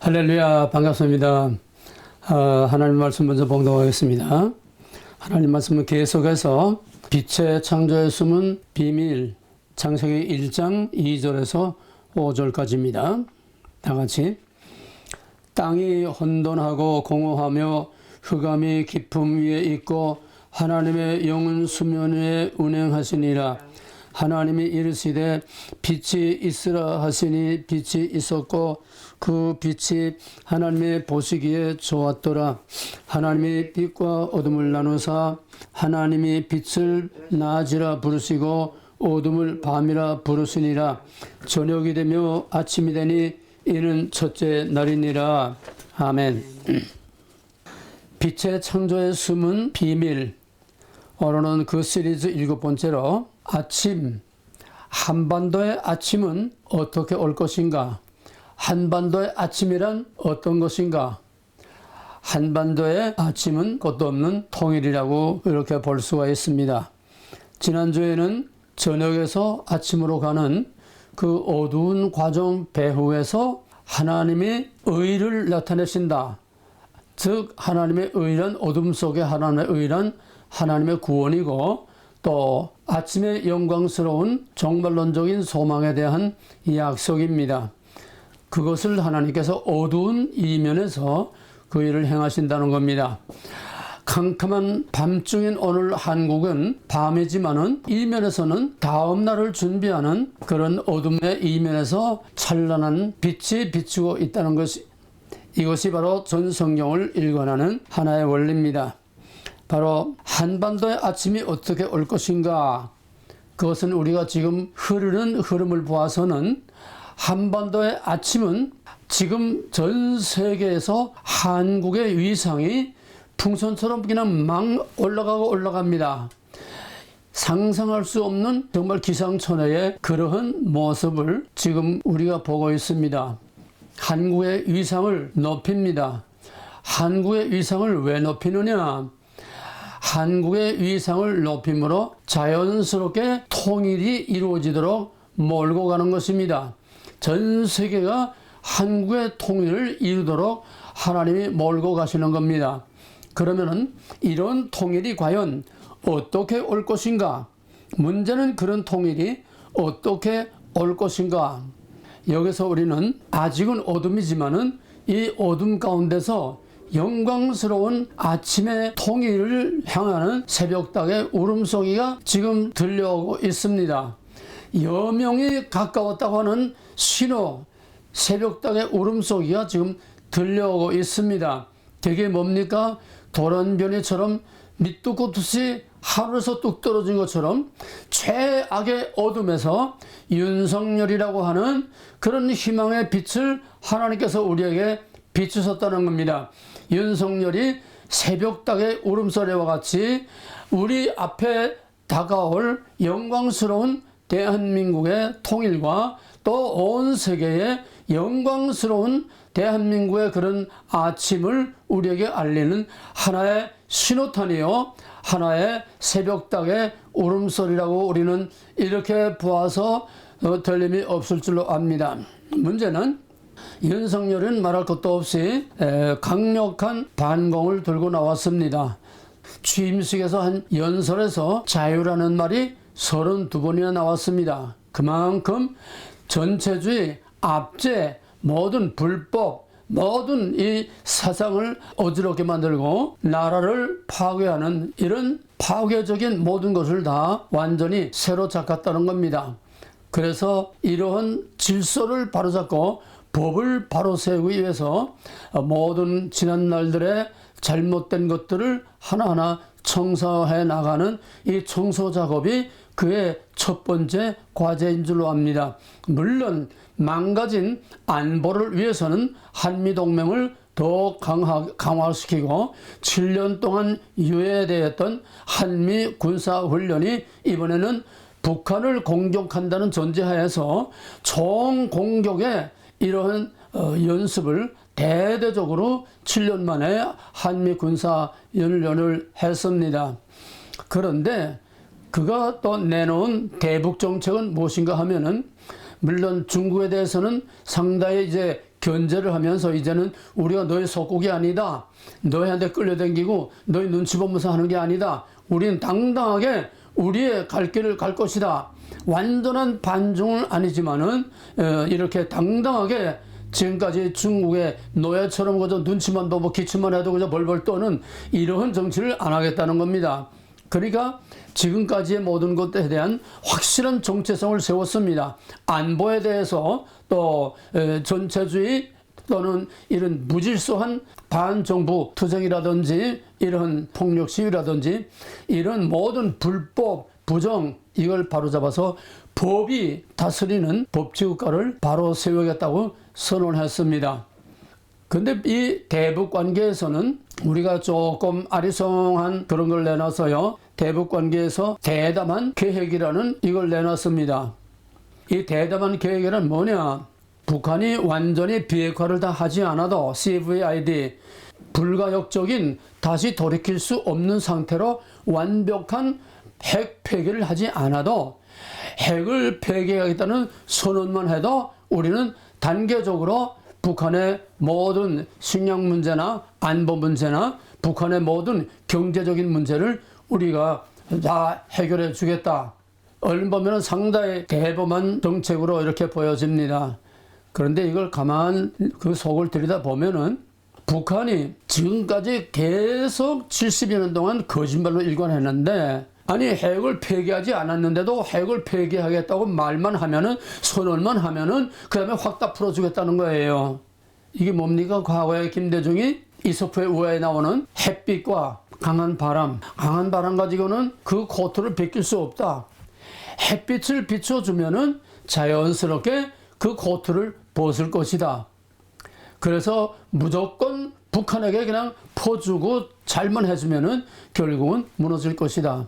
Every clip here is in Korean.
할렐루야, 반갑습니다. 하나님 말씀 먼저 봉독하겠습니다. 하나님 말씀은 계속해서 빛의 창조에 숨은 비밀, 창세기 1장 2절에서 5절까지입니다. 다 같이. 땅이 혼돈하고 공허하며 흑암이 깊음 위에 있고 하나님의 영은 수면 위에 운행하시니라. 하나님이 이르시되 빛이 있으라 하시니 빛이 있었고 그 빛이 하나님의 보시기에 좋았더라. 하나님이 빛과 어둠을 나누사 하나님이 빛을 낮이라 부르시고 어둠을 밤이라 부르시니라. 저녁이 되며 아침이 되니 이는 첫째 날이니라. 아멘. 빛의 창조에 숨은 비밀. 오늘은 그 시리즈 7번째로 아침, 한반도의 아침은 어떻게 올 것인가? 한반도의 아침이란 어떤 것인가? 한반도의 아침은 것도 없는 통일이라고 이렇게 볼 수가 있습니다. 지난주에는 저녁에서 아침으로 가는 그 어두운 과정 배후에서 하나님이 의를 나타내신다. 즉 하나님의 의란 어둠 속에 하나님의 의란 하나님의 구원이고 또 아침의 영광스러운 종말론적인 소망에 대한 약속입니다. 그것을 하나님께서 어두운 이면에서 그 일을 행하신다는 겁니다. 캄캄한 밤중인 오늘 한국은 밤이지만은 이면에서는 다음 날을 준비하는 그런 어둠의 이면에서 찬란한 빛이 비추고 있다는 것이, 이것이 바로 전 성경을 일관하는 하나의 원리입니다. 바로 한반도의 아침이 어떻게 올 것인가? 그것은 우리가 지금 흐르는 흐름을 보아서는 한반도의 아침은 지금 전 세계에서 한국의 위상이 풍선처럼 그냥 막 올라갑니다. 상상할 수 없는 정말 기상천외의 그러한 모습을 지금 우리가 보고 있습니다. 한국의 위상을 높입니다. 한국의 위상을 왜 높이느냐? 한국의 위상을 높임으로 자연스럽게 통일이 이루어지도록 몰고 가는 것입니다. 전 세계가 한국의 통일을 이루도록 하나님이 몰고 가시는 겁니다. 그러면은 이런 통일이 과연 어떻게 올 것인가? 문제는 그런 통일이 어떻게 올 것인가? 여기서 우리는 아직은 어둠이지만은 이 어둠 가운데서 영광스러운 아침의 통일을 향하는 새벽닭의 울음소리가 지금 들려오고 있습니다. 여명이 가까웠다고 하는 신호, 새벽닭의 울음소리가 지금 들려오고 있습니다. 그게 뭡니까? 도란변이처럼 밑도 끝도 없이 하늘에서 뚝 떨어진 것처럼 최악의 어둠에서 윤석열이라고 하는 그런 희망의 빛을 하나님께서 우리에게 비추셨다는 겁니다. 윤석열이 새벽닭의 울음소리와 같이 우리 앞에 다가올 영광스러운 대한민국의 통일과 또 온 세계의 영광스러운 대한민국의 그런 아침을 우리에게 알리는 하나의 신호탄이요, 하나의 새벽닭의 울음소리라고 우리는 이렇게 보아서 틀림이 없을 줄로 압니다. 문제는 윤석열은 말할 것도 없이 강력한 반공을 들고 나왔습니다. 취임식에서 한 연설에서 자유라는 말이 32번이나 나왔습니다. 그만큼 전체주의, 압제, 모든 불법, 모든 이 사상을 어지럽게 만들고 나라를 파괴하는 이런 파괴적인 모든 것을 다 완전히 새로 잡았다는 겁니다. 그래서 이러한 질서를 바로잡고 법을 바로 세우기 위해서 모든 지난 날들의 잘못된 것들을 하나하나 청소해 나가는 이 청소 작업이 그의 첫 번째 과제인 줄로 압니다. 물론 망가진 안보를 위해서는 한미동맹을 더 강화시키고 7년 동안 유예되었던 한미 군사훈련이 이번에는 북한을 공격한다는 전제하에서 총공격에 이러한 연습을 대대적으로 7년 만에 한미 군사훈련을 했습니다. 그런데 그가 또 내놓은 대북 정책은 무엇인가 하면은 물론 중국에 대해서는 상당히 이제 견제를 하면서 이제는 우리가 너의 속국이 아니다. 너희한테 끌려다니고 너희 눈치 보면서 하는 게 아니다. 우리는 당당하게 우리의 갈 길을 갈 것이다. 완전한 반중은 아니지만은 이렇게 당당하게 지금까지 중국의 노예처럼 그저 눈치만 보고 기침만 해도 그저 벌벌 떠는 이러한 정치를 안 하겠다는 겁니다. 그러니까 지금까지의 모든 것에 대한 확실한 정체성을 세웠습니다. 안보에 대해서 또 전체주의 또는 이런 무질서한 반정부 투쟁이라든지 이런 폭력 시위라든지 이런 모든 불법, 부정 이걸 바로잡아서 법이 다스리는 법치국가를 바로 세우겠다고 선언했습니다. 근데 이 대북 관계에서는 우리가 조금 아리송한 그런 걸 내놔서요. 대북 관계에서 대담한 계획이라는 이걸 내놨습니다. 이 대담한 계획이란 뭐냐? 북한이 완전히 비핵화를 다 하지 않아도 CVID 불가역적인 다시 돌이킬 수 없는 상태로 완벽한 핵 폐기를 하지 않아도 핵을 폐기하겠다는 선언만 해도 우리는 단계적으로 북한의 모든 식량 문제나 안보 문제나 북한의 모든 경제적인 문제를 우리가 다 해결해 주겠다. 얼른 보면 상당히 대범한 정책으로 이렇게 보여집니다. 그런데 이걸 가만 그 속을 들여다보면은 북한이 지금까지 계속 70여 년 동안 거짓말로 일관했는데 아니 핵을 폐기하지 않았는데도 핵을 폐기하겠다고 말만 하면은 선언만 하면은 그 다음에 확 다 풀어주겠다는 거예요. 이게 뭡니까? 과거에 김대중이 이소프의 우화에 나오는 햇빛과 강한 바람 가지고는 그 고통을 베낄 수 없다. 햇빛을 비춰주면은 자연스럽게 그 고통을 벗을 것이다. 그래서 무조건 북한에게 그냥 퍼주고 잘만 해주면은 결국은 무너질 것이다.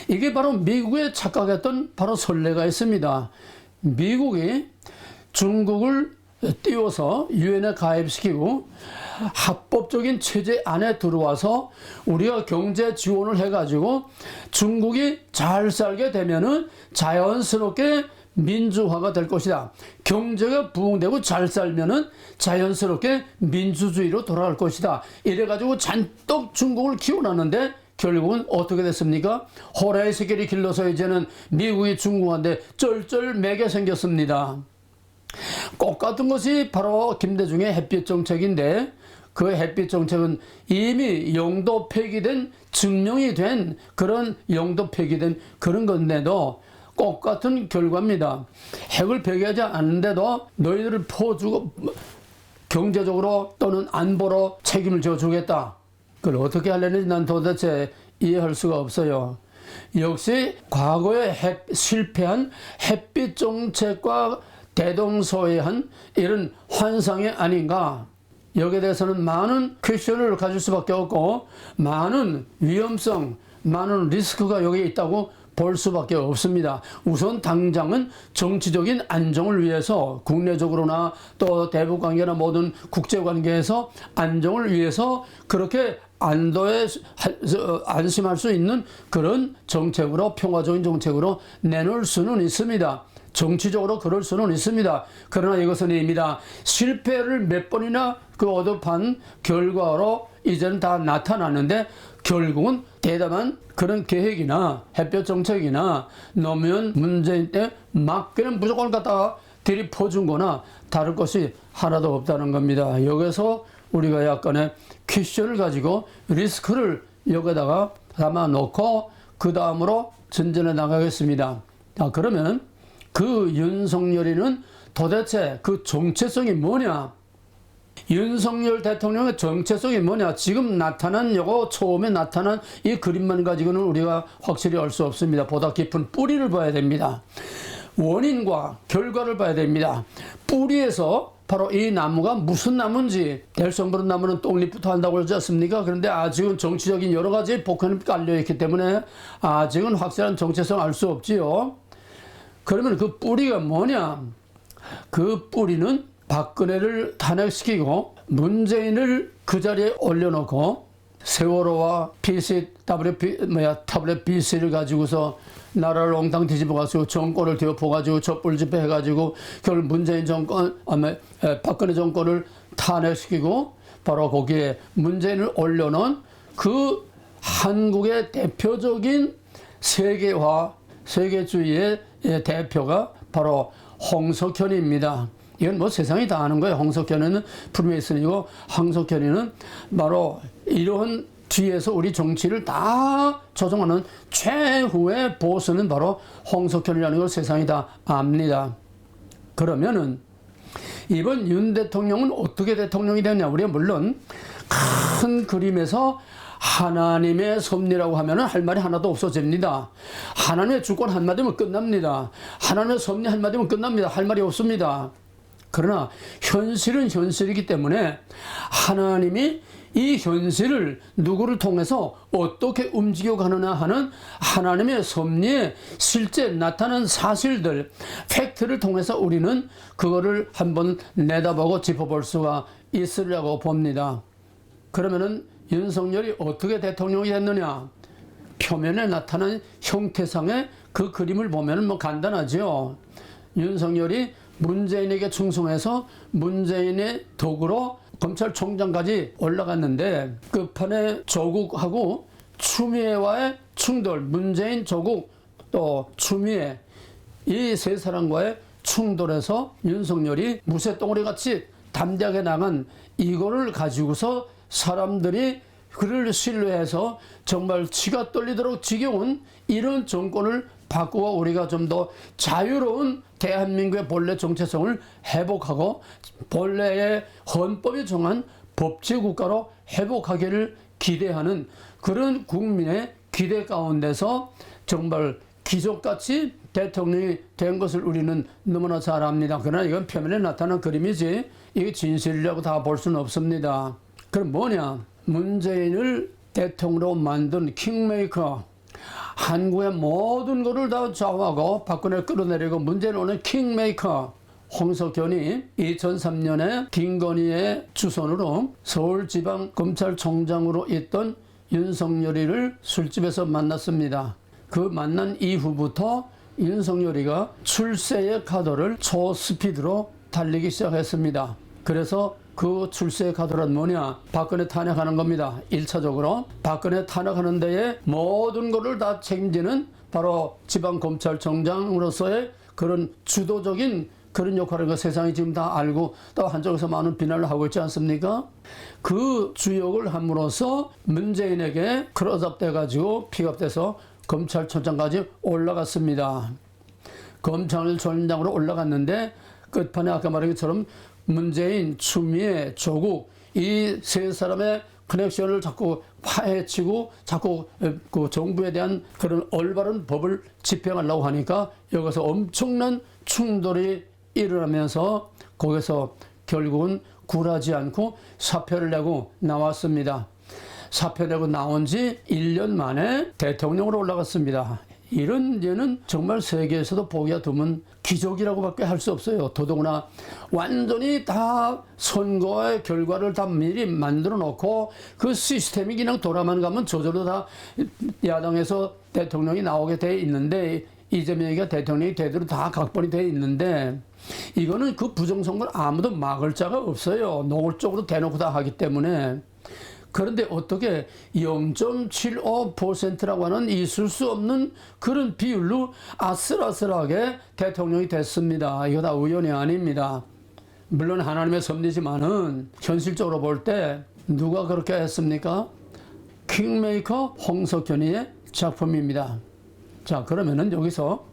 이게 바로 미국에 착각했던 바로 선례가 있습니다. 미국이 중국을 띄워서 유엔에 가입시키고 합법적인 체제 안에 들어와서 우리가 경제 지원을 해가지고 중국이 잘 살게 되면은 자연스럽게 민주화가 될 것이다. 경제가 부흥되고 잘 살면은 자연스럽게 민주주의로 돌아갈 것이다. 이래가지고 잔뜩 중국을 키워놨는데 결국은 어떻게 됐습니까? 호랑이 새끼를 길러서 이제는 미국이 중국한테 쩔쩔매게 생겼습니다. 똑같은 것이 바로 김대중의 햇빛 정책인데 그 햇빛 정책은 이미 영도 폐기된 증명이 된 그런 영도 폐기된 그런 건데도 똑같은 결과입니다. 핵을 폐기하지 않는데도 너희들을 퍼주고 경제적으로 또는 안보로 책임을 져주겠다. 그걸 어떻게 하려는지 난 도대체 이해할 수가 없어요. 역시 과거에 실패한 햇빛 정책과 대동소이한 이런 환상이 아닌가. 여기에 대해서는 많은 퀘션을 가질 수밖에 없고 많은 위험성, 많은 리스크가 여기에 있다고 볼 수밖에 없습니다. 우선 당장은 정치적인 안정을 위해서 국내적으로나 또 대북관계나 모든 국제관계에서 안정을 위해서 그렇게 안도에 안심할 수 있는 그런 정책으로 평화적인 정책으로 내놓을 수는 있습니다. 정치적으로 그럴 수는 있습니다. 그러나 이것은 입니다. 실패를 몇 번이나 그 얻어판 결과로 이제는 다 나타났는데 결국은 대담한 그런 계획이나 햇볕 정책이나 노무현 문재인 때 막 그냥 무조건 갖다가 들이퍼준 거나 다를 것이 하나도 없다는 겁니다. 여기서 우리가 약간의 퀴션을 가지고 리스크를 여기다가 담아놓고 그 다음으로 전전해 나가겠습니다. 그러면 그 윤석열이는 도대체 그 정체성이 뭐냐? 윤석열 대통령의 정체성이 뭐냐? 지금 나타난 요거 처음에 나타난 이 그림만 가지고는 우리가 확실히 알 수 없습니다. 보다 깊은 뿌리를 봐야 됩니다. 원인과 결과를 봐야 됩니다. 뿌리에서 바로 이 나무가 무슨 나무인지 대성 부른 나무는 똥잎부터 한다고 그러지 않습니까? 그런데 아직은 정치적인 여러 가지 복합이 깔려있기 때문에 아직은 확실한 정체성 알 수 없지요. 그러면 그 뿌리가 뭐냐? 그 뿌리는 박근혜를 탄핵시키고 문재인을 그 자리에 올려놓고 세월호와 타블렛 BC를 가지고서 나라를 엉뚱 뒤집어가지고 정권을 뒤엎어가지고 촛불 집회 해가지고 결국 문재인 정권, 박근혜 정권을 탄핵시키고 바로 거기에 문재인을 올려놓은 그 한국의 대표적인 세계화, 세계주의의 대표가 바로 홍석현입니다. 이건 뭐 세상이 다 아는 거예요. 홍석현은 프리메이슨이고 홍석현이는 바로 이런 뒤에서 우리 정치를 다 조종하는 최후의 보스는 바로 홍석현이라는 걸 세상이 다 압니다. 그러면은 이번 윤 대통령은 어떻게 대통령이 되냐? 우리가 물론 큰 그림에서 하나님의 섭리라고 하면은 할 말이 하나도 없어집니다. 하나님의 주권 한마디면 끝납니다. 하나님의 섭리 한마디면 끝납니다. 할 말이 없습니다. 그러나 현실은 현실이기 때문에 하나님이 이 현실을 누구를 통해서 어떻게 움직여 가느냐 하는 하나님의 섭리에 실제 나타난 사실들, 팩트를 통해서 우리는 그거를 한번 내다보고 짚어볼 수가 있으려고 봅니다. 그러면은 윤석열이 어떻게 대통령이 됐느냐? 표면에 나타난 형태상의 그 그림을 보면은 뭐 간단하죠. 윤석열이 문재인에게 충성해서 문재인의 덕으로 검찰총장까지 올라갔는데 끝판에 조국하고 추미애와의 충돌, 문재인, 조국 또 추미애 이 세 사람과의 충돌에서 윤석열이 무쇠덩어리 같이 담대하게 나간 이거를 가지고서 사람들이 그를 신뢰해서 정말 치가 떨리도록 지겨운 이런 정권을 바꾸고 우리가 좀 더 자유로운 대한민국의 본래 정체성을 회복하고 본래의 헌법이 정한 법치국가로 회복하기를 기대하는 그런 국민의 기대 가운데서 정말 기적같이 대통령이 된 것을 우리는 너무나 잘 압니다. 그러나 이건 표면에 나타난 그림이지 이게 진실이라고 다 볼 수는 없습니다. 그럼 뭐냐? 문재인을 대통령으로 만든 킹메이커, 한국의 모든 것을 다 좌우하고 박근혜를 끌어내리고 문재인을 오는 킹메이커 홍석현이 2003년에 김건희의 주선으로 서울지방검찰총장으로 있던 윤석열이를 술집에서 만났습니다. 그 만난 이후부터 윤석열이가 출세의 카드를 초스피드로 달리기 시작했습니다. 그래서 그 출세의 카드란 뭐냐? 박근혜 탄핵하는 겁니다. 1차적으로 박근혜 탄핵하는 데에 모든 것을 다 책임지는 바로 지방검찰청장으로서의 그런 주도적인 그런 역할을 그 세상이 지금 다 알고 또 한쪽에서 많은 비난을 하고 있지 않습니까? 그 주역을 함으로써 문재인에게 크로즈업 돼가지고 픽업돼서 검찰총장까지 올라갔습니다. 검찰총장으로 올라갔는데 끝판에 아까 말한 것처럼 문재인, 추미애, 조국 이 세 사람의 커넥션을 자꾸 파헤치고 자꾸 그 정부에 대한 그런 올바른 법을 집행하려고 하니까 여기서 엄청난 충돌이 일어나면서 거기서 결국은 굴하지 않고 사표를 내고 나왔습니다. 사표 내고 나온 지 1년 만에 대통령으로 올라갔습니다. 이런 예는 정말 세계에서도 보기가 드문 기적이라고밖에 할 수 없어요. 더더구나 완전히 다 선거의 결과를 다 미리 만들어 놓고 그 시스템이 그냥 돌아만 가면 저절로 다 야당에서 대통령이 나오게 돼 있는데 이재명이가 대통령이 되도록 다 각본이 돼 있는데 이거는 그 부정선거를 아무도 막을 자가 없어요. 노골적으로 대놓고 다 하기 때문에. 그런데 어떻게 0.75%라고 하는 있을 수 없는 그런 비율로 아슬아슬하게 대통령이 됐습니다. 이거 다 우연이 아닙니다. 물론 하나님의 섭리지만은 현실적으로 볼 때 누가 그렇게 했습니까? 킹메이커 홍석현이의 작품입니다. 자, 그러면은 여기서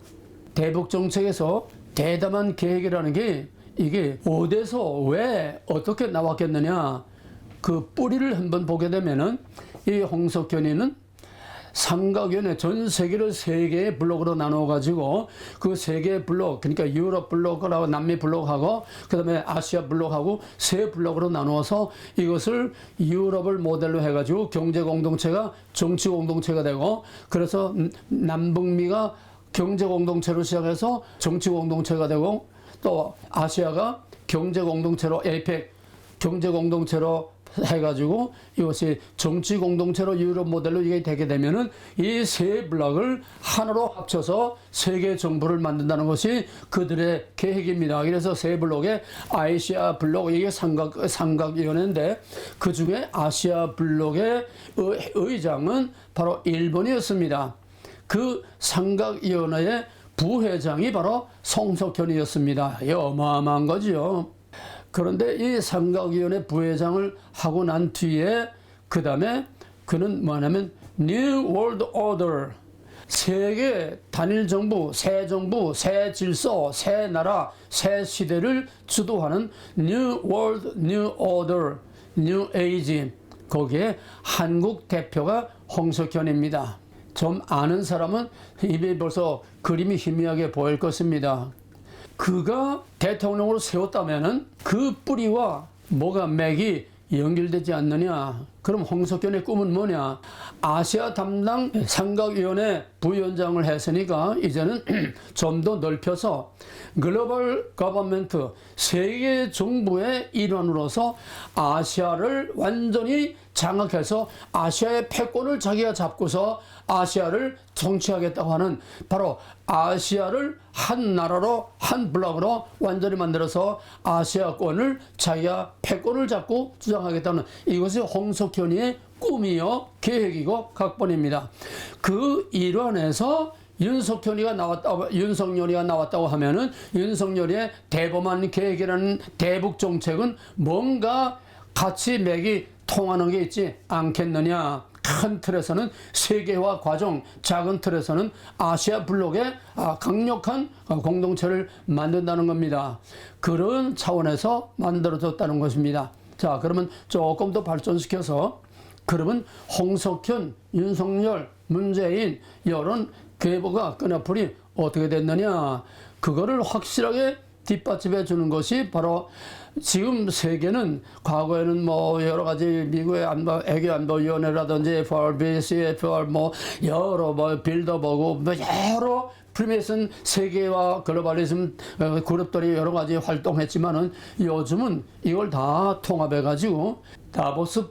대북 정책에서 대담한 계획이라는 게 이게 어디서 왜 어떻게 나왔겠느냐? 그 뿌리를 한번 보게 되면은 이 홍석현이는 삼각연의 전 세계를 세 개의 블록으로 나누어 가지고 그 세 개의 블록, 그러니까 유럽 블록하고 남미 블록하고 그다음에 아시아 블록하고 세 블록으로 나누어서 이것을 유럽을 모델로 해 가지고 경제 공동체가 정치 공동체가 되고 그래서 남북미가 경제 공동체로 시작해서 정치 공동체가 되고 또 아시아가 경제 공동체로 APEC 경제 공동체로 해가지고 이것이 정치 공동체로 유럽 모델로 이게 되게 되면은 이 세 블록을 하나로 합쳐서 세계 정부를 만든다는 것이 그들의 계획입니다. 그래서 세 블록에 아시아 블록, 이게 삼각위원회인데 그 중에 아시아 블록의 의장은 바로 일본이었습니다. 그 삼각위원회의 부회장이 바로 송석현이었습니다. 어마어마한 거지요. 그런데 이 삼각위원회 부회장을 하고 난 뒤에 그 다음에 그는 뭐냐면 New World Order, 세계 단일 정부, 새 질서, 새 나라, 새 시대를 주도하는 New World, New Order, New Age, 거기에 한국 대표가 홍석현입니다. 좀 아는 사람은 입에 벌써 그림이 희미하게 보일 것입니다. 그가 대통령으로 세웠다면은 그 뿌리와 뭐가 맥이 연결되지 않느냐? 그럼 홍석현의 꿈은 뭐냐? 아시아 담당 삼각위원회 부위원장을 했으니까 이제는 좀 더 넓혀서 글로벌 거버먼트, 세계 정부의 일원으로서 아시아를 완전히 장악해서 아시아의 패권을 자기가 잡고서 아시아를 정치하겠다고 하는, 바로 아시아를 한 나라로, 한 블록으로 완전히 만들어서 아시아권을 자기가 패권을 잡고 주장하겠다는, 이것이 홍석현이의 꿈이요 계획이고 각본입니다. 그 일환에서 윤석열이가 나왔다고 하면은 윤석열의 대범한 계획이라는 대북 정책은 뭔가 같이 맥이 통하는 게 있지 않겠느냐. 큰 틀에서는 세계화 과정, 작은 틀에서는 아시아 블록의 강력한 공동체를 만든다는 겁니다. 그런 차원에서 만들어졌다는 것입니다. 자, 그러면 조금 더 발전시켜서, 그러면 홍석현, 윤석열, 문재인 이런 계보가 끈앞풀이 어떻게 됐느냐, 그거를 확실하게 뒷받침해 주는 것이 바로 지금 세계는, 과거에는 뭐 여러 가지 미국의 애교안보위원회라든지 FRB, CFR 뭐 여러 빌더버그 뭐 여러 프리메이슨 세계와 글로벌리즘 그룹들이 여러 가지 활동했지만은 요즘은 이걸 다 통합해 가지고 다보스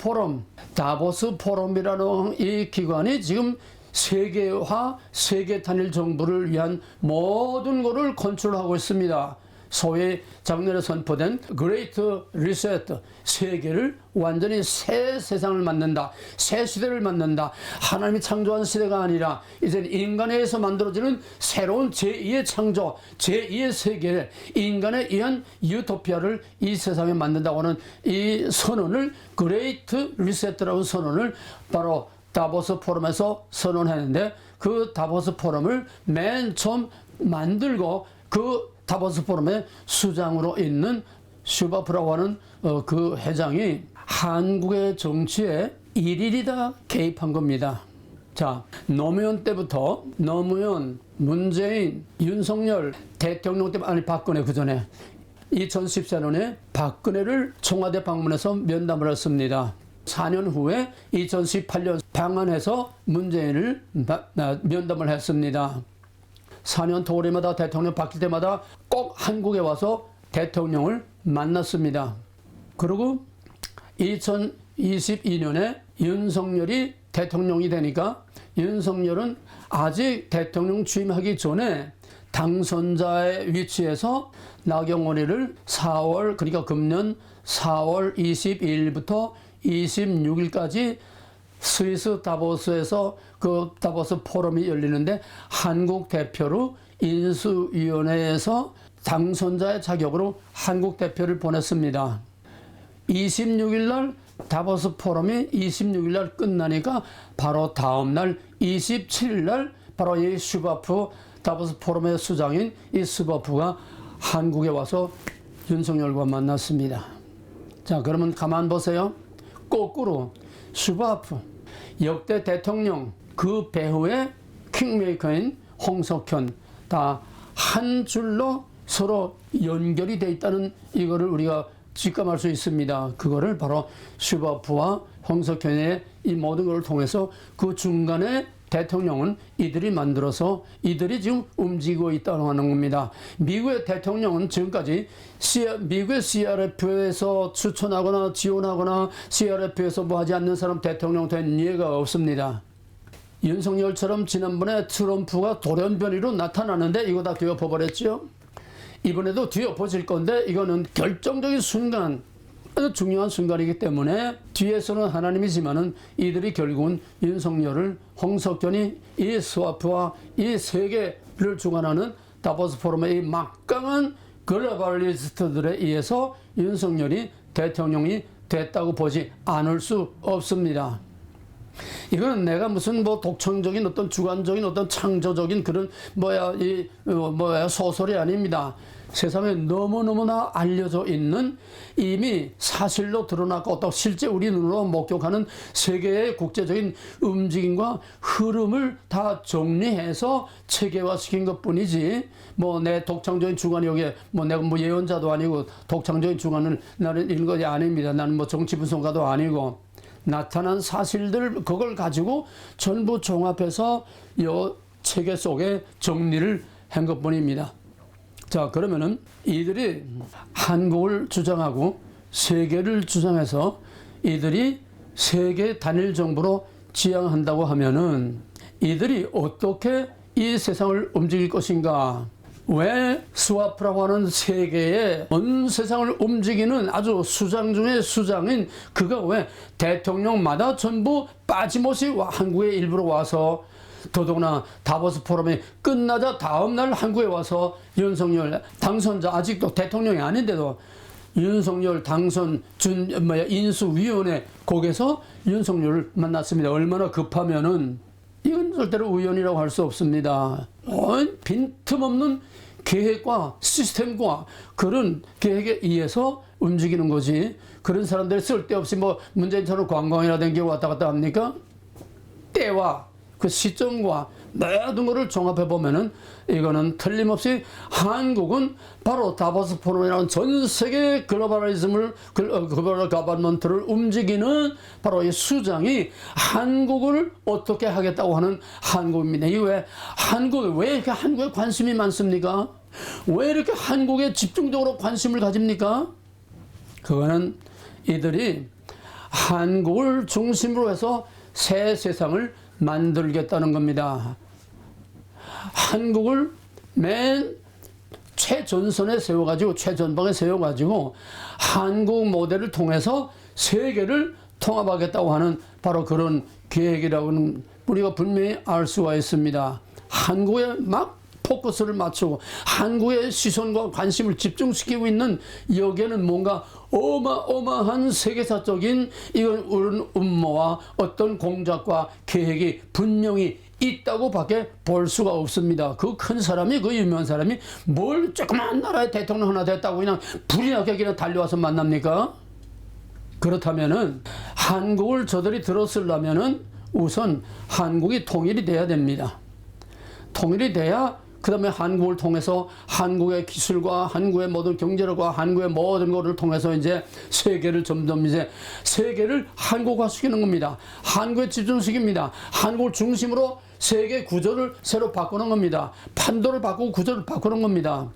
포럼이라는 이 기관이 지금 세계화, 세계 단일 정부를 위한 모든 것을 컨트롤하고 있습니다. 소위 작년에 선포된 그레이트 리셋, 세계를 완전히 새 세상을 만든다, 새 시대를 만든다, 하나님이 창조한 시대가 아니라 이제 인간에 의해서 만들어지는 새로운 제2의 창조, 제2의 세계, 인간에 의한 유토피아를 이 세상에 만든다고 하는 이 선언을, 그레이트 리셋이라는 선언을 바로 다보스 포럼에서 선언했는데, 그 다보스 포럼을 맨 처음 만들고 그 다보스 포럼의 수장으로 있는 슈바프라고 하는 그 회장이 한국의 정치에 일일이다 개입한 겁니다. 자, 노무현 때부터 노무현, 문재인, 윤석열 대통령 때, 아니 박근혜, 그 전에 2014년에 박근혜를 청와대 방문해서 면담을 했습니다. 4년 후에 2018년 방한해서 문재인을 면담을 했습니다. 4년 도래마다 대통령 바뀔 때마다 꼭 한국에 와서 대통령을 만났습니다. 그리고 2022년에 윤석열이 대통령이 되니까 윤석열은 아직 대통령 취임하기 전에 당선자의 위치에서 나경원이를 4월, 그러니까 금년 4월 22일부터 26일까지 스위스 다보스에서 그 다보스 포럼이 열리는데 한국 대표로 인수위원회에서 당선자의 자격으로 한국 대표를 보냈습니다. 26일 날 다보스 포럼이 26일 날 끝나니까 바로 다음 날 27일 날 바로 이 슈바프, 다보스 포럼의 수장인 이 슈바프가 한국에 와서 윤석열과 만났습니다. 자, 그러면 가만 보세요. 거꾸로 슈바프, 역대 대통령, 그 배후의 킹메이커인 홍석현, 다 한 줄로 서로 연결이 되어 있다는 이거를 우리가 직감할 수 있습니다. 그거를 바로 슈바프와 홍석현의 이 모든 것을 통해서 그 중간에 대통령은 이들이 만들어서 이들이 지금 움직이고 있다고 하는 겁니다. 미국의 대통령은 지금까지 미국의 CRF에서 추천하거나 지원하거나 CRF에서 뭐 하지 않는 사람 대통령 된 예가 없습니다. 윤석열처럼 지난번에 트럼프가 돌연변이로 나타나는데 이거 다 뒤엎어버렸죠. 이번에도 뒤엎어질 건데 이거는 결정적인 순간, 아주 중요한 순간이기 때문에 뒤에서는 하나님이지만은 이들이 결국은 윤석열을, 홍석현이 이 스와프와 이 세계를 주관하는 다보스 포럼의 이 막강한 글로벌리스트들에 의해서 윤석열이 대통령이 됐다고 보지 않을 수 없습니다. 이거는 내가 무슨 뭐 독창적인 어떤 주관적인 어떤 창조적인 그런 소설이 아닙니다. 세상에 너무너무나 알려져 있는 이미 사실로 드러났고 또 실제 우리 눈으로 목격하는 세계의 국제적인 움직임과 흐름을 다 정리해서 체계화시킨 것뿐이지 뭐 내 독창적인 주관이 여기에 뭐 내가 뭐 예언자도 아니고 독창적인 주관을 나는 읽은 것이 아닙니다. 나는 뭐 정치 분석가도 아니고 나타난 사실들 그걸 가지고 전부 종합해서 이 체계 속에 정리를 한 것뿐입니다. 자, 그러면은 이들이 한국을 주장하고 세계를 주장해서 이들이 세계 단일 정부로 지향한다고 하면은 이들이 어떻게 이 세상을 움직일 것인가? 왜 스와프라고 하는 세계의 온 세상을 움직이는 아주 수장 중에 수장인 그가 왜 대통령마다 전부 빠짐없이 한국에 일부러 와서 더더구나 다보스 포럼이 끝나자 다음날 한국에 와서 윤석열 당선자 아직도 대통령이 아닌데도 윤석열 당선 인수위원회 거기서 윤석열을 만났습니다. 얼마나 급하면은 이건 절대로 우연이라고 할 수 없습니다. 빈틈없는 계획과 시스템과 그런 계획에 의해서 움직이는 거지. 그런 사람들이 쓸데없이 뭐 문재인처럼 관광이나 댕기고 왔다 갔다 합니까? 때와 그 시점과 모든 것을 종합해 보면은 이거는 틀림없이 한국은 바로 다보스 포럼이라는 전 세계 글로벌리즘을 글로벌 가버넌먼트를 움직이는 바로 이 수장이 한국을 어떻게 하겠다고 하는 한국입니다. 이 왜 이렇게 한국에 관심이 많습니까? 왜 이렇게 한국에 집중적으로 관심을 가집니까? 그거는 이들이 한국을 중심으로 해서 새 세상을 만들겠다는 겁니다. 한국을 맨 최전선에 세워가지고 최전방에 세워가지고 한국 모델을 통해서 세계를 통합하겠다고 하는 바로 그런 계획이라고는 우리가 분명히 알 수가 있습니다. 한국에 막 포커스를 맞추고 한국의 시선과 관심을 집중시키고 있는 여기에는 뭔가 어마어마한 세계사적인 이런 음모와 어떤 공작과 계획이 분명히 있다고 밖에 볼 수가 없습니다. 그 큰 사람이 그 유명한 사람이 뭘 조그만 나라의 대통령 하나 됐다고 그냥 불이 나게 그냥 달려와서 만납니까? 그렇다면은 한국을 저들이 들었으려면은 우선 한국이 통일이 돼야 됩니다. 통일이 돼야 그 다음에 한국을 통해서 한국의 기술과 한국의 모든 경제력과 한국의 모든 것을 통해서 이제 세계를 점점 이제 세계를 한국화시키는 겁니다. 한국에 집중시킵니다. 한국을 중심으로 세계 구조를 새로 바꾸는 겁니다. 판도를 바꾸고 구조를 바꾸는 겁니다.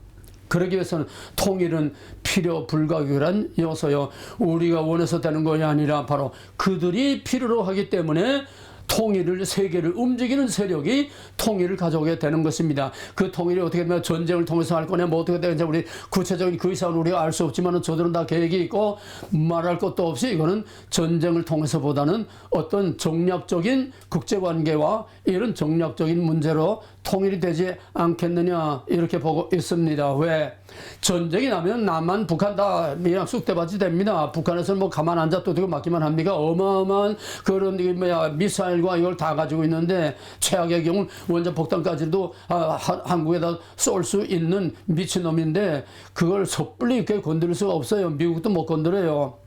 그러기 위해서는 통일은 필요 불가결한 요소요. 우리가 원해서 되는 것이 아니라 바로 그들이 필요로 하기 때문에 통일을 세계를 움직이는 세력이 통일을 가져오게 되는 것입니다. 그 통일이 어떻게 되면 전쟁을 통해서 할 거냐 뭐 어떻게 되는지 우리 구체적인 그 이상은 우리가 알 수 없지만 저들은 다 계획이 있고 말할 것도 없이 이거는 전쟁을 통해서보다는 어떤 정략적인 국제관계와 이런 정략적인 문제로 통일이 되지 않겠느냐 이렇게 보고 있습니다. 왜? 전쟁이 나면 남한 북한 다 그냥 쑥대밭이 됩니다. 북한에서는 뭐 가만 앉아 두고 맡기만 합니까? 어마어마한 그런 미사일과 이걸 다 가지고 있는데 최악의 경우 원자 폭탄까지도 한국에다 쏠 수 있는 미친놈인데 그걸 섣불리 이렇게 건드릴 수가 없어요. 미국도 못 건드려요.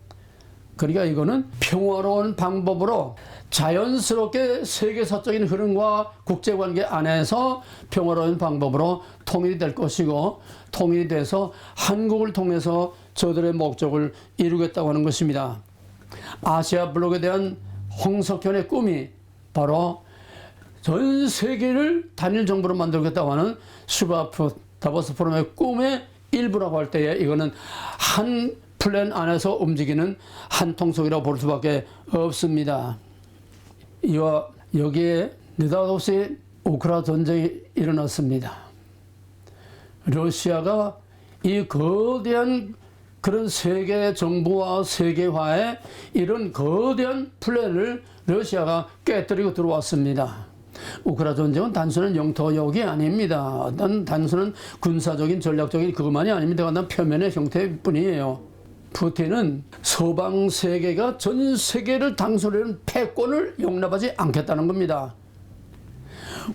그러니까 이거는 평화로운 방법으로 자연스럽게 세계사적인 흐름과 국제관계 안에서 평화로운 방법으로 통일이 될 것이고 통일이 돼서 한국을 통해서 저들의 목적을 이루겠다고 하는 것입니다. 아시아 블록에 대한 홍석현의 꿈이 바로 전 세계를 단일 정부로 만들겠다고 하는 슈바프 다보스 포럼의 꿈의 일부라고 할 때에 이거는 한 플랜 안에서 움직이는 한 통속이라고 볼 수밖에 없습니다. 이와 여기에 느닷없이 우크라이나 전쟁이 일어났습니다. 러시아가 이 거대한 그런 세계 정부와 세계화의 이런 거대한 플랜을 러시아가 깨뜨리고 들어왔습니다. 우크라이나 전쟁은 단순한 영토욕이 아닙니다. 어떤 단순한 군사적인 전략적인 그것만이 아닙니다. 어떤 표면의 형태일 뿐이에요. 푸틴은 서방 세계가 전 세계를 당선하는 패권을 용납하지 않겠다는 겁니다.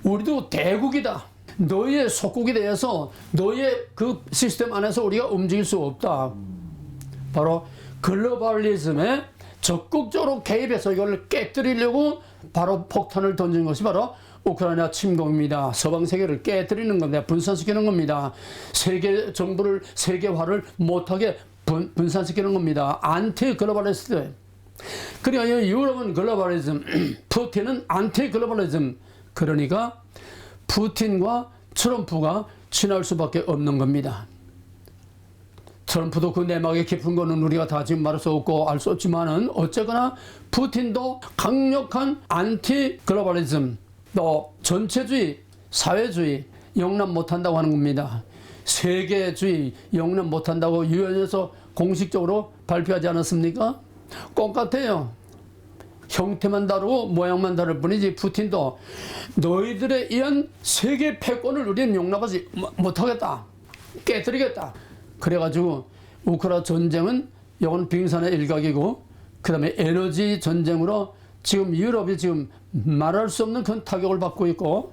우리도 대국이다. 너희의 속국에 대해서 너희의 그 시스템 안에서 우리가 움직일 수 없다. 바로 글로벌리즘에 적극적으로 개입해서 이걸 깨뜨리려고 바로 폭탄을 던진 것이 바로 우크라이나 침공입니다. 서방 세계를 깨뜨리는 겁니다. 분산시키는 겁니다. 세계 정부를 세계화를 못하게 분산시키는 겁니다. 안티 글로벌리스트. 그러니까 유럽은 글로벌리즘, 푸틴은 안티 글로벌리즘. 그러니까 푸틴과 트럼프가 친할 수밖에 없는 겁니다. 트럼프도 그 내막에 깊은 거는 우리가 다 지금 말할 수 없고 알 수 없지만은 어쨌거나 푸틴도 강력한 안티 글로벌리즘, 또 전체주의, 사회주의 용납 못한다고 하는 겁니다. 세계주의 용납 못한다고 유엔에서 공식적으로 발표하지 않았습니까? 똑같아요. 형태만 다르고 모양만 다를 뿐이지 푸틴도 너희들에 의한 세계 패권을 우리는 용납하지 못하겠다. 깨뜨리겠다. 그래가지고 우크라이나 전쟁은 이건 빙산의 일각이고 그 다음에 에너지 전쟁으로 지금 유럽이 지금 말할 수 없는 큰 타격을 받고 있고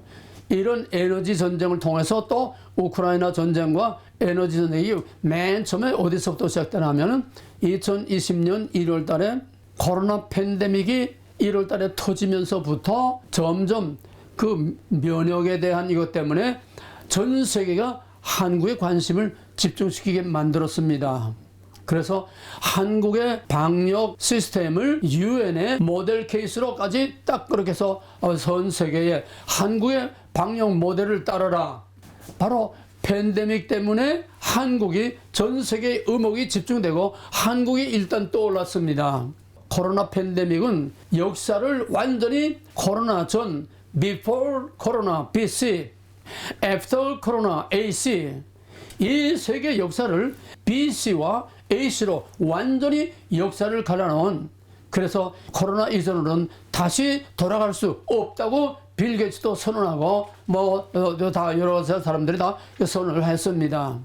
이런 에너지 전쟁을 통해서 또 우크라이나 전쟁과 에너지 전쟁이 맨 처음에 어디서부터 시작되나 하면은 2020년 1월 달에 코로나 팬데믹이 1월 달에 터지면서부터 점점 그 면역에 대한 이것 때문에 전 세계가 한국에 관심을 집중시키게 만들었습니다. 그래서 한국의 방역 시스템을 유엔의 모델 케이스로까지 딱 그렇게 해서 전 세계에 한국의 방역 모델을 따르라. 바로 팬데믹 때문에 한국이 전 세계의 의목이 집중되고 한국이 일단 떠올랐습니다. 코로나 팬데믹은 역사를 완전히 코로나 전, before 코로나 BC, after 코로나 AC, 이 세계 역사를 BC와 AC로 완전히 역사를 갈라놓은, 그래서 코로나 이전으로는 다시 돌아갈 수 없다고 빌 게이츠도 선언하고 다 여러 사람들이 다 선언을 했습니다.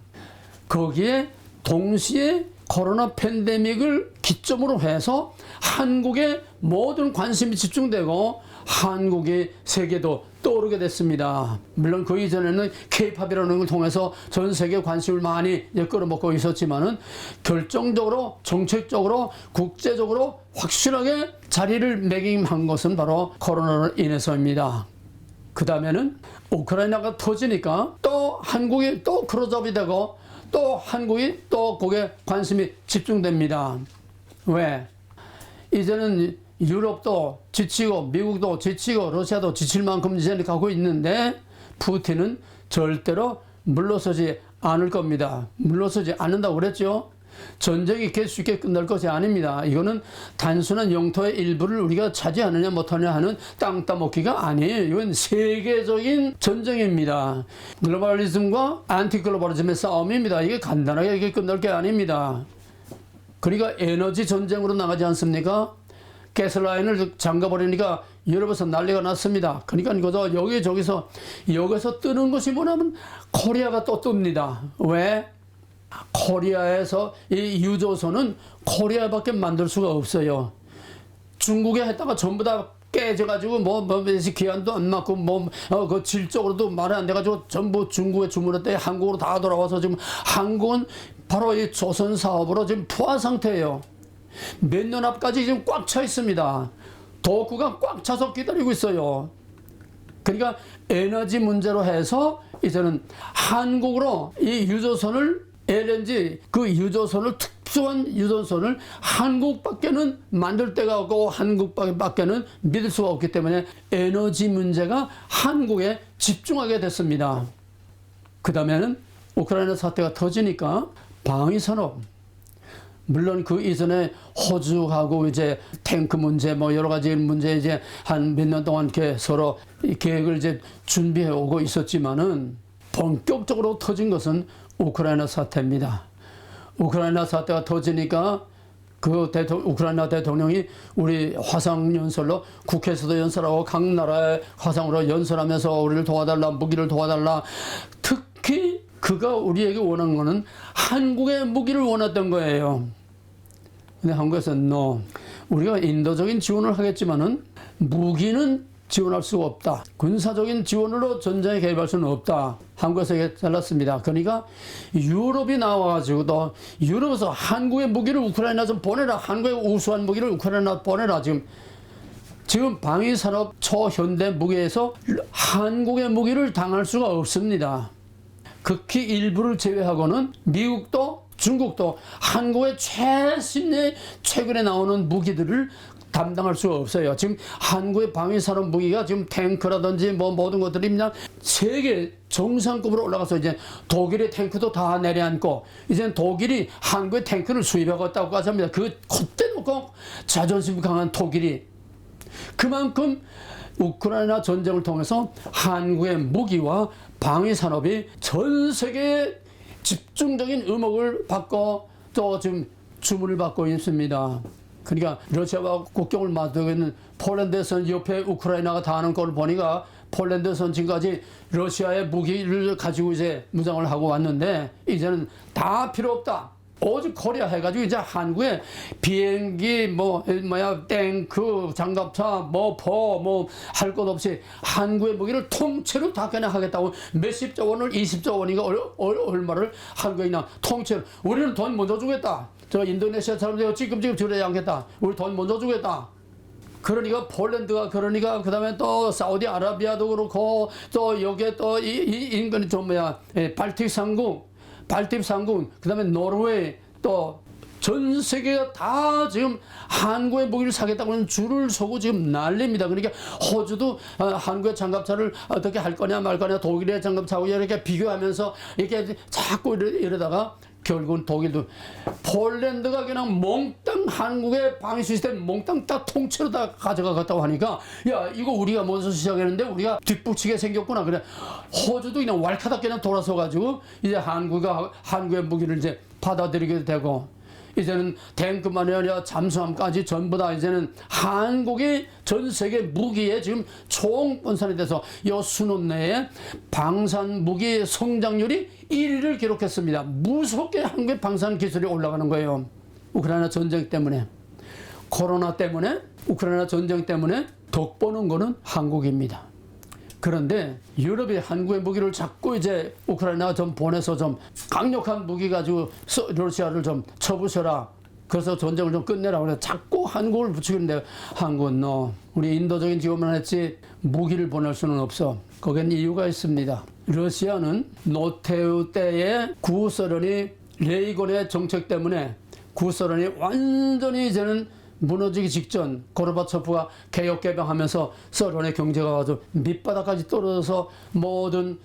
거기에 동시에 코로나 팬데믹을 기점으로 해서 한국에 모든 관심이 집중되고 한국이 세계도 떠오르게 됐습니다. 물론 그 이전에는 K-팝이라는 걸 통해서 전 세계 관심을 많이 끌어먹고 있었지만은 결정적으로 정책적으로 국제적으로 확실하게 자리를 매김한 것은 바로 코로나로 인해서입니다. 그 다음에는 우크라이나가 터지니까 또 한국이 또 크로즈업이 되고 또 한국이 또 거기에 관심이 집중됩니다. 왜? 이제는 유럽도 지치고 미국도 지치고 러시아도 지칠 만큼 이제는 가고 있는데 푸틴은 절대로 물러서지 않을 겁니다. 물러서지 않는다고 그랬죠. 전쟁이 이렇게 쉽게 끝날 것이 아닙니다. 이거는 단순한 영토의 일부를 우리가 차지하느냐 못하느냐 하는 땅 따먹기가 아니에요. 이건 세계적인 전쟁입니다. 글로벌리즘과 안티 글로벌리즘의 싸움입니다. 이게 간단하게 이게 끝날 게 아닙니다. 그러니까 에너지 전쟁으로 나가지 않습니까? 가스라인을 잠가버리니까 유럽에서 난리가 났습니다. 그러니까 이거죠. 여기서 뜨는 것이 뭐냐면 코리아가 또 뜹니다. 왜? 코리아에서 이 유조선은 코리아밖에 만들 수가 없어요. 중국에 했다가 전부 다 깨져가지고 기한도 안 맞고 그 질적으로도 말이 안 돼가지고 전부 중국에 주문했더니 한국으로 다 돌아와서 지금 한국은 바로 이 조선 사업으로 지금 포화 상태예요. 몇 년 앞까지 지금 꽉 차 있습니다. 도구가 꽉 차서 기다리고 있어요. 그러니까 에너지 문제로 해서 이제는 한국으로 이 유조선을 LNG 그 유조선을 특수한 유전선을 한국밖에는 만들 데가 없고 한국밖에는 믿을 수가 없기 때문에 에너지 문제가 한국에 집중하게 됐습니다. 그 다음에는 우크라이나 사태가 터지니까 방위산업, 물론 그 이전에 호주하고 이제 탱크 문제 뭐 여러 가지 문제 이제 한 몇 년 동안 이렇게 서로 계획을 이제 준비해 오고 있었지만은 본격적으로 터진 것은 우크라이나 사태입니다. 우크라이나 사태가 터지니까 그 우크라이나 대통령이 우리 화상 연설로 국회에서도 연설하고 각 나라의 화상으로 연설하면서 우리를 도와달라, 무기를 도와달라. 특히 그가 우리에게 원한 거는 한국의 무기를 원했던 거예요. 근데 한국에서는 no. 우리가 인도적인 지원을 하겠지만은 무기는 지원할 수가 없다. 군사적인 지원으로 전쟁에 개입할 수는 없다. 한국에서 이게 잘랐습니다. 그러니까 유럽이 나와가지고도 유럽에서 한국의 무기를 우크라이나 좀 보내라. 한국의 우수한 무기를 우크라이나 보내라. 지금 방위산업 초현대 무기에서 한국의 무기를 당할 수가 없습니다. 극히 일부를 제외하고는 미국도 중국도 한국의 최근에 나오는 무기들을 담당할 수가 없어요. 지금 한국의 방위산업 무기가 지금 탱크라든지 뭐 모든 것들이 그냥 세계 정상급으로 올라가서 이제 독일의 탱크도 다 내려앉고 이제 독일이 한국의 탱크를 수입하겠다고 합니다. 그 콧대 놓고 자존심 강한 독일이 그만큼 우크라이나 전쟁을 통해서 한국의 무기와 방위산업이 전 세계에 집중적인 의목을 받고 또 지금 주문을 받고 있습니다. 그러니까 러시아와 국경을 맞대고 있는 폴란드에서는 옆에 우크라이나가 당하는 걸 보니까 폴란드에서는 지금까지 러시아의 무기를 가지고 이제 무장을 하고 왔는데 이제는 다 필요 없다. 오직 코리아 해가지고 이제 한국에 비행기 탱크 장갑차 할 것 없이 한국의 무기를 통째로 다 그냥 하겠다고 몇십조 원을 20조 원인가 얼마를 한국이나 통째로 우리는 돈 먼저 주겠다. 저 인도네시아 사람들 지금 들어야 않겠다. 우리 돈 먼저 주겠다. 그러니까 폴란드가 그러니까 그다음에 또 사우디아라비아도 그렇고 또 여기에 또 인근이 발틱 상국 그다음에 노르웨이 또 전 세계가 다 지금 한국의 무기를 사겠다고 하는 줄을 서고 지금 난립니다. 그러니까 호주도 한국의 장갑차를 어떻게 할 거냐 말 거냐 독일의 장갑차하고 이렇게 비교하면서 이렇게 자꾸 이러다가 결국은 독일도 폴란드가 그냥 몽땅 한국의 방위 시스템 몽땅 딱 통째로 다 가져가겠다고 하니까 야 이거 우리가 먼저 시작했는데 우리가 뒷북치게 생겼구나. 그래 호주도 그냥 왈카닥 그냥 돌아서 가지고 이제 한국의 무기를 이제 받아들이게 되고 이제는 탱크만이 아니라 잠수함까지 전부 다 이제는 한국이 전 세계 무기에 지금 총분산이 돼서 이 수년 내에 방산 무기 성장률이 1위를 기록했습니다. 무섭게 한국의 방산 기술이 올라가는 거예요. 우크라이나 전쟁 때문에, 코로나 때문에, 우크라이나 전쟁 때문에 덕보는 거는 한국입니다. 그런데 유럽이 한국의 무기를 자꾸 이제 우크라이나 좀 보내서 좀 강력한 무기 가지고 러시아를 좀 쳐부셔라. 그래서 전쟁을 좀 끝내라. 그래 자꾸 한국을 붙이는데 한국은 우리 인도적인 지원만 했지 무기를 보낼 수는 없어. 거기엔 이유가 있습니다. 러시아는 노태우 때의 구소련이 레이건의 정책 때문에 구소련이 완전히 이제는 무너지기 직전 고르바초프가 개혁 개방하면서 소련의 경제가 아주 밑바닥까지 떨어져서 모든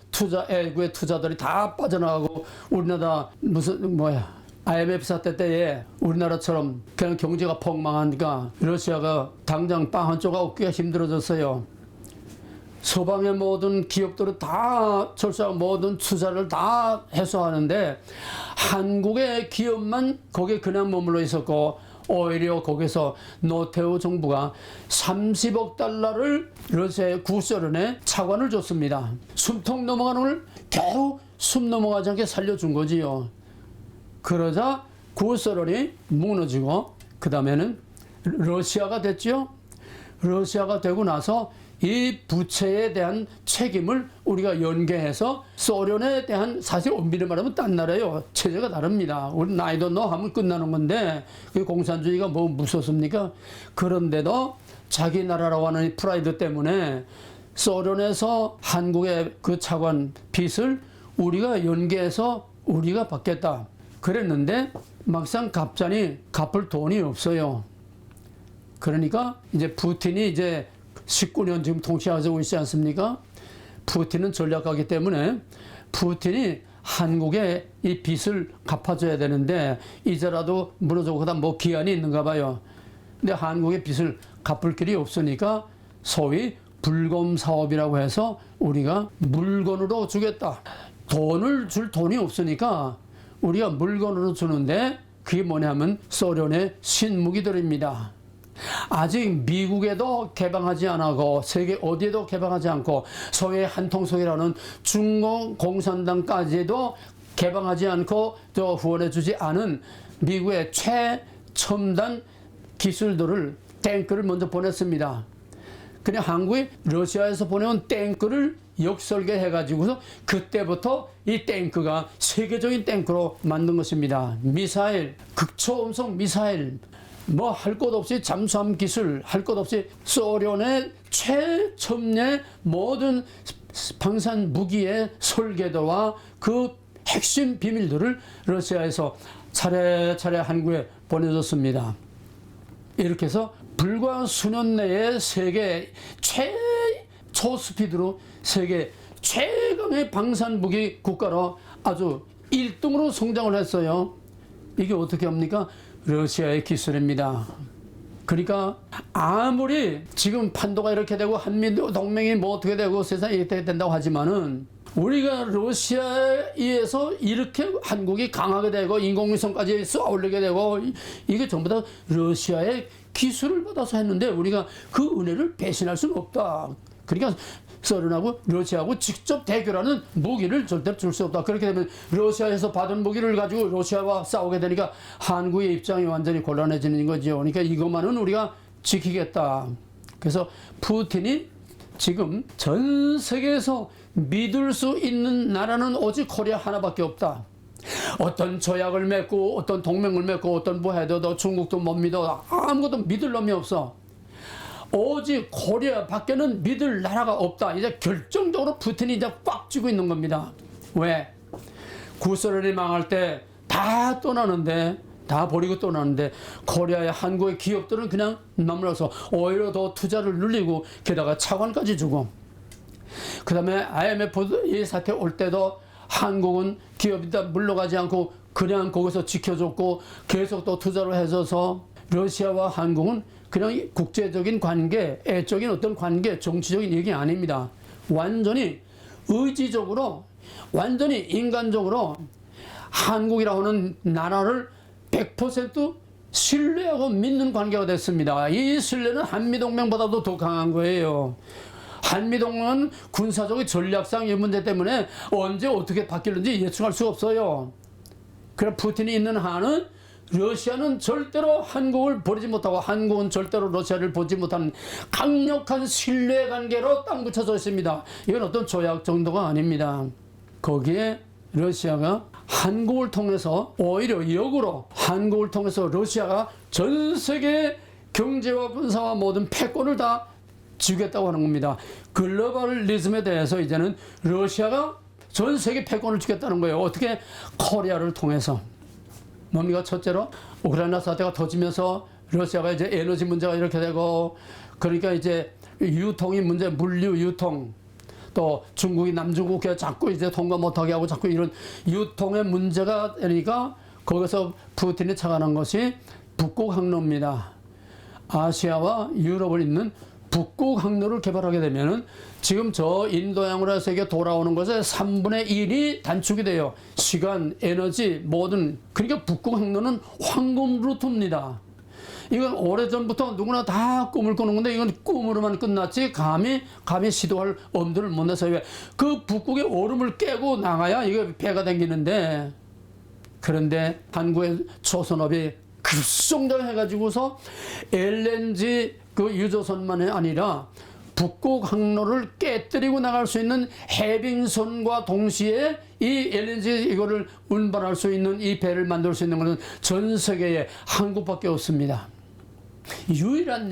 외국의 투자들이 다 빠져나가고 우리나라 IMF 사태 때에 우리나라처럼 그냥 경제가 폭망하니까 러시아가 당장 빵 한 조각 얻기가 힘들어졌어요. 서방의 모든 기업들은 다 철저하고 모든 투자를 다 해소하는데 한국의 기업만 거기에 그냥 머물러 있었고 오히려 거기서 노태우 정부가 30억 달러를 러시아의 구소련에 차관을 줬습니다. 숨통 넘어가는 걸 겨우 숨 넘어가지 않게 살려준 거지요. 그러자 구소련이 무너지고 그 다음에는 러시아가 됐죠. 러시아가 되고 나서 이 부채에 대한 책임을 우리가 연계해서 소련에 대한 사실 엄밀히 말하면 딴 나라예요. 체제가 다릅니다. 우리 나이도 너 하면 끝나는 건데 그 공산주의가 뭐 무섭습니까? 그런데도 자기 나라라고 하는 프라이드 때문에 소련에서 한국의 그 차관 빚을 우리가 연계해서 우리가 받겠다. 그랬는데 막상 갑자기 갚을 돈이 없어요. 그러니까 이제 푸틴이 이제 19년 지금 통치하고 있지 않습니까? 푸틴은 전략가기 때문에 푸틴이 한국에 이 빚을 갚아줘야 되는데 이제라도 물어주고 그다음 뭐 기한이 있는가 봐요. 근데 한국의 빚을 갚을 길이 없으니까 소위 불검 사업이라고 해서 우리가 물건으로 주겠다. 돈을 줄 돈이 없으니까 우리가 물건으로 주는데 그게 뭐냐면 소련의 신무기들입니다. 아직 미국에도 개방하지 않고 세계 어디에도 개방하지 않고 소위 한통속이라는 중국 공산당까지도 개방하지 않고 후원해주지 않은 미국의 최첨단 기술들을 탱크를 먼저 보냈습니다. 그냥 한국이 러시아에서 보내온 탱크를 역설계해가지고서 그때부터 이 탱크가 세계적인 탱크로 만든 것입니다. 미사일, 극초음속 미사일, 뭐 할 것 없이 잠수함 기술, 할 것 없이 소련의 최첨예 모든 방산 무기의 설계도와 그 핵심 비밀들을 러시아에서 차례차례 한국에 보내줬습니다. 이렇게 해서 불과 수년 내에 세계 초스피드로 세계 최강의 방산 무기 국가로 아주 1등으로 성장을 했어요. 이게 어떻게 합니까? 러시아의 기술입니다. 그러니까 아무리 지금 판도가 이렇게 되고 한미 동맹이 뭐 어떻게 되고 세상이 이렇게 된다고 하지만은 우리가 러시아에 의해서 이렇게 한국이 강하게 되고 인공위성까지 쏘아 올리게 되고 이게 전부 다 러시아의 기술을 받아서 했는데 우리가 그 은혜를 배신할 수는 없다. 그러니까 소련하고 러시아하고 직접 대결하는 무기를 절대로 줄 수 없다. 그렇게 되면 러시아에서 받은 무기를 가지고 러시아와 싸우게 되니까 한국의 입장이 완전히 곤란해지는 거죠. 그러니까 이것만은 우리가 지키겠다. 그래서 푸틴이 지금 전 세계에서 믿을 수 있는 나라는 오직 코리아 하나밖에 없다. 어떤 조약을 맺고 어떤 동맹을 맺고 어떤 뭐 해도 중국도 못 믿어. 아무것도 믿을 놈이 없어. 오직 코리아 밖에는 믿을 나라가 없다. 이제 결정적으로 푸틴이 이제 꽉 쥐고 있는 겁니다. 왜? 구소련이 망할 때 다 떠나는데, 다 버리고 떠나는데 코리아의 한국의 기업들은 그냥 남으로서 오히려 더 투자를 늘리고 게다가 차관까지 주고, 그 다음에 IMF 이 사태 올 때도 한국은 기업이 다 물러가지 않고 그냥 거기서 지켜줬고 계속 또 투자를 해줘서 러시아와 한국은 그냥 국제적인 관계, 애적인 어떤 관계, 정치적인 얘기 아닙니다. 완전히 의지적으로, 완전히 인간적으로 한국이라고 하는 나라를 100% 신뢰하고 믿는 관계가 됐습니다. 이 신뢰는 한미동맹보다도 더 강한 거예요. 한미동맹은 군사적인 전략상 이 문제 때문에 언제 어떻게 바뀔는지 예측할 수 없어요. 그래 푸틴이 있는 한은 러시아는 절대로 한국을 버리지 못하고 한국은 절대로 러시아를 보지 못하는 강력한 신뢰관계로 땅 붙여져 있습니다. 이건 어떤 조약 정도가 아닙니다. 거기에 러시아가 한국을 통해서 오히려 역으로 한국을 통해서 러시아가 전 세계 경제와 군사와 모든 패권을 다 주겠다고 하는 겁니다. 글로벌리즘에 대해서 이제는 러시아가 전 세계 패권을 주겠다는 거예요. 어떻게? 코리아를 통해서. 뭡니까? 첫째로 우크라이나 사태가 터지면서 러시아가 이제 에너지 문제가 이렇게 되고, 그러니까 이제 유통이 문제, 물류 유통, 또 중국이 남중국해 자꾸 이제 통과 못하게 하고 자꾸 이런 유통의 문제가 되니까 거기서 푸틴이 착안한 것이 북극 항로입니다. 아시아와 유럽을 잇는 북극 항로를 개발하게 되면은 지금 저 인도양으로 해서 이게 돌아오는 것의 3분의 1이 단축이 돼요. 시간, 에너지, 모든. 그러니까 북극 항로는 황금 루트입니다. 이건 오래전부터 누구나 다 꿈을 꾸는 건데 이건 꿈으로만 끝났지 감히 시도할 엄두를 못 내서 왜 그 북극의 얼음을 깨고 나가야 이게 배가 댕기는데, 그런데 한국의 조선업이 급성장해가지고서 LNG 그 유조선만이 아니라 북극 항로를 깨뜨리고 나갈 수 있는 해빙선과 동시에 이 LNG 이거를 운반할 수 있는 이 배를 만들 수 있는 것은 전 세계에 한국밖에 없습니다. 유일한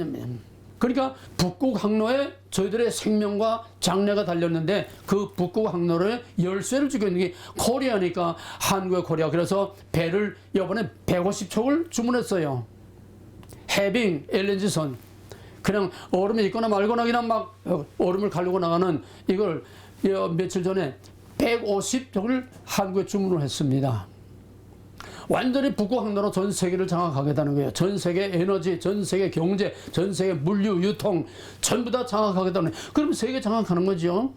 그러니까 북극 항로에 저희들의 생명과 장래가 달렸는데 그 북극 항로에 열쇠를 주고 있는 게 코리아니까 한국의 코리아. 그래서 배를 이번에 150척을 주문했어요. 해빙 LNG선. 그냥 얼음에 있거나 말거나 그냥 막 얼음을 가르고 나가는 이걸 며칠 전에 150척을 한국에 주문을 했습니다. 완전히 북극 항로로 전 세계를 장악하겠다는 거예요. 전 세계 에너지, 전 세계 경제, 전 세계 물류, 유통 전부 다 장악하겠다는 거예요. 그럼 세계 장악하는 거죠.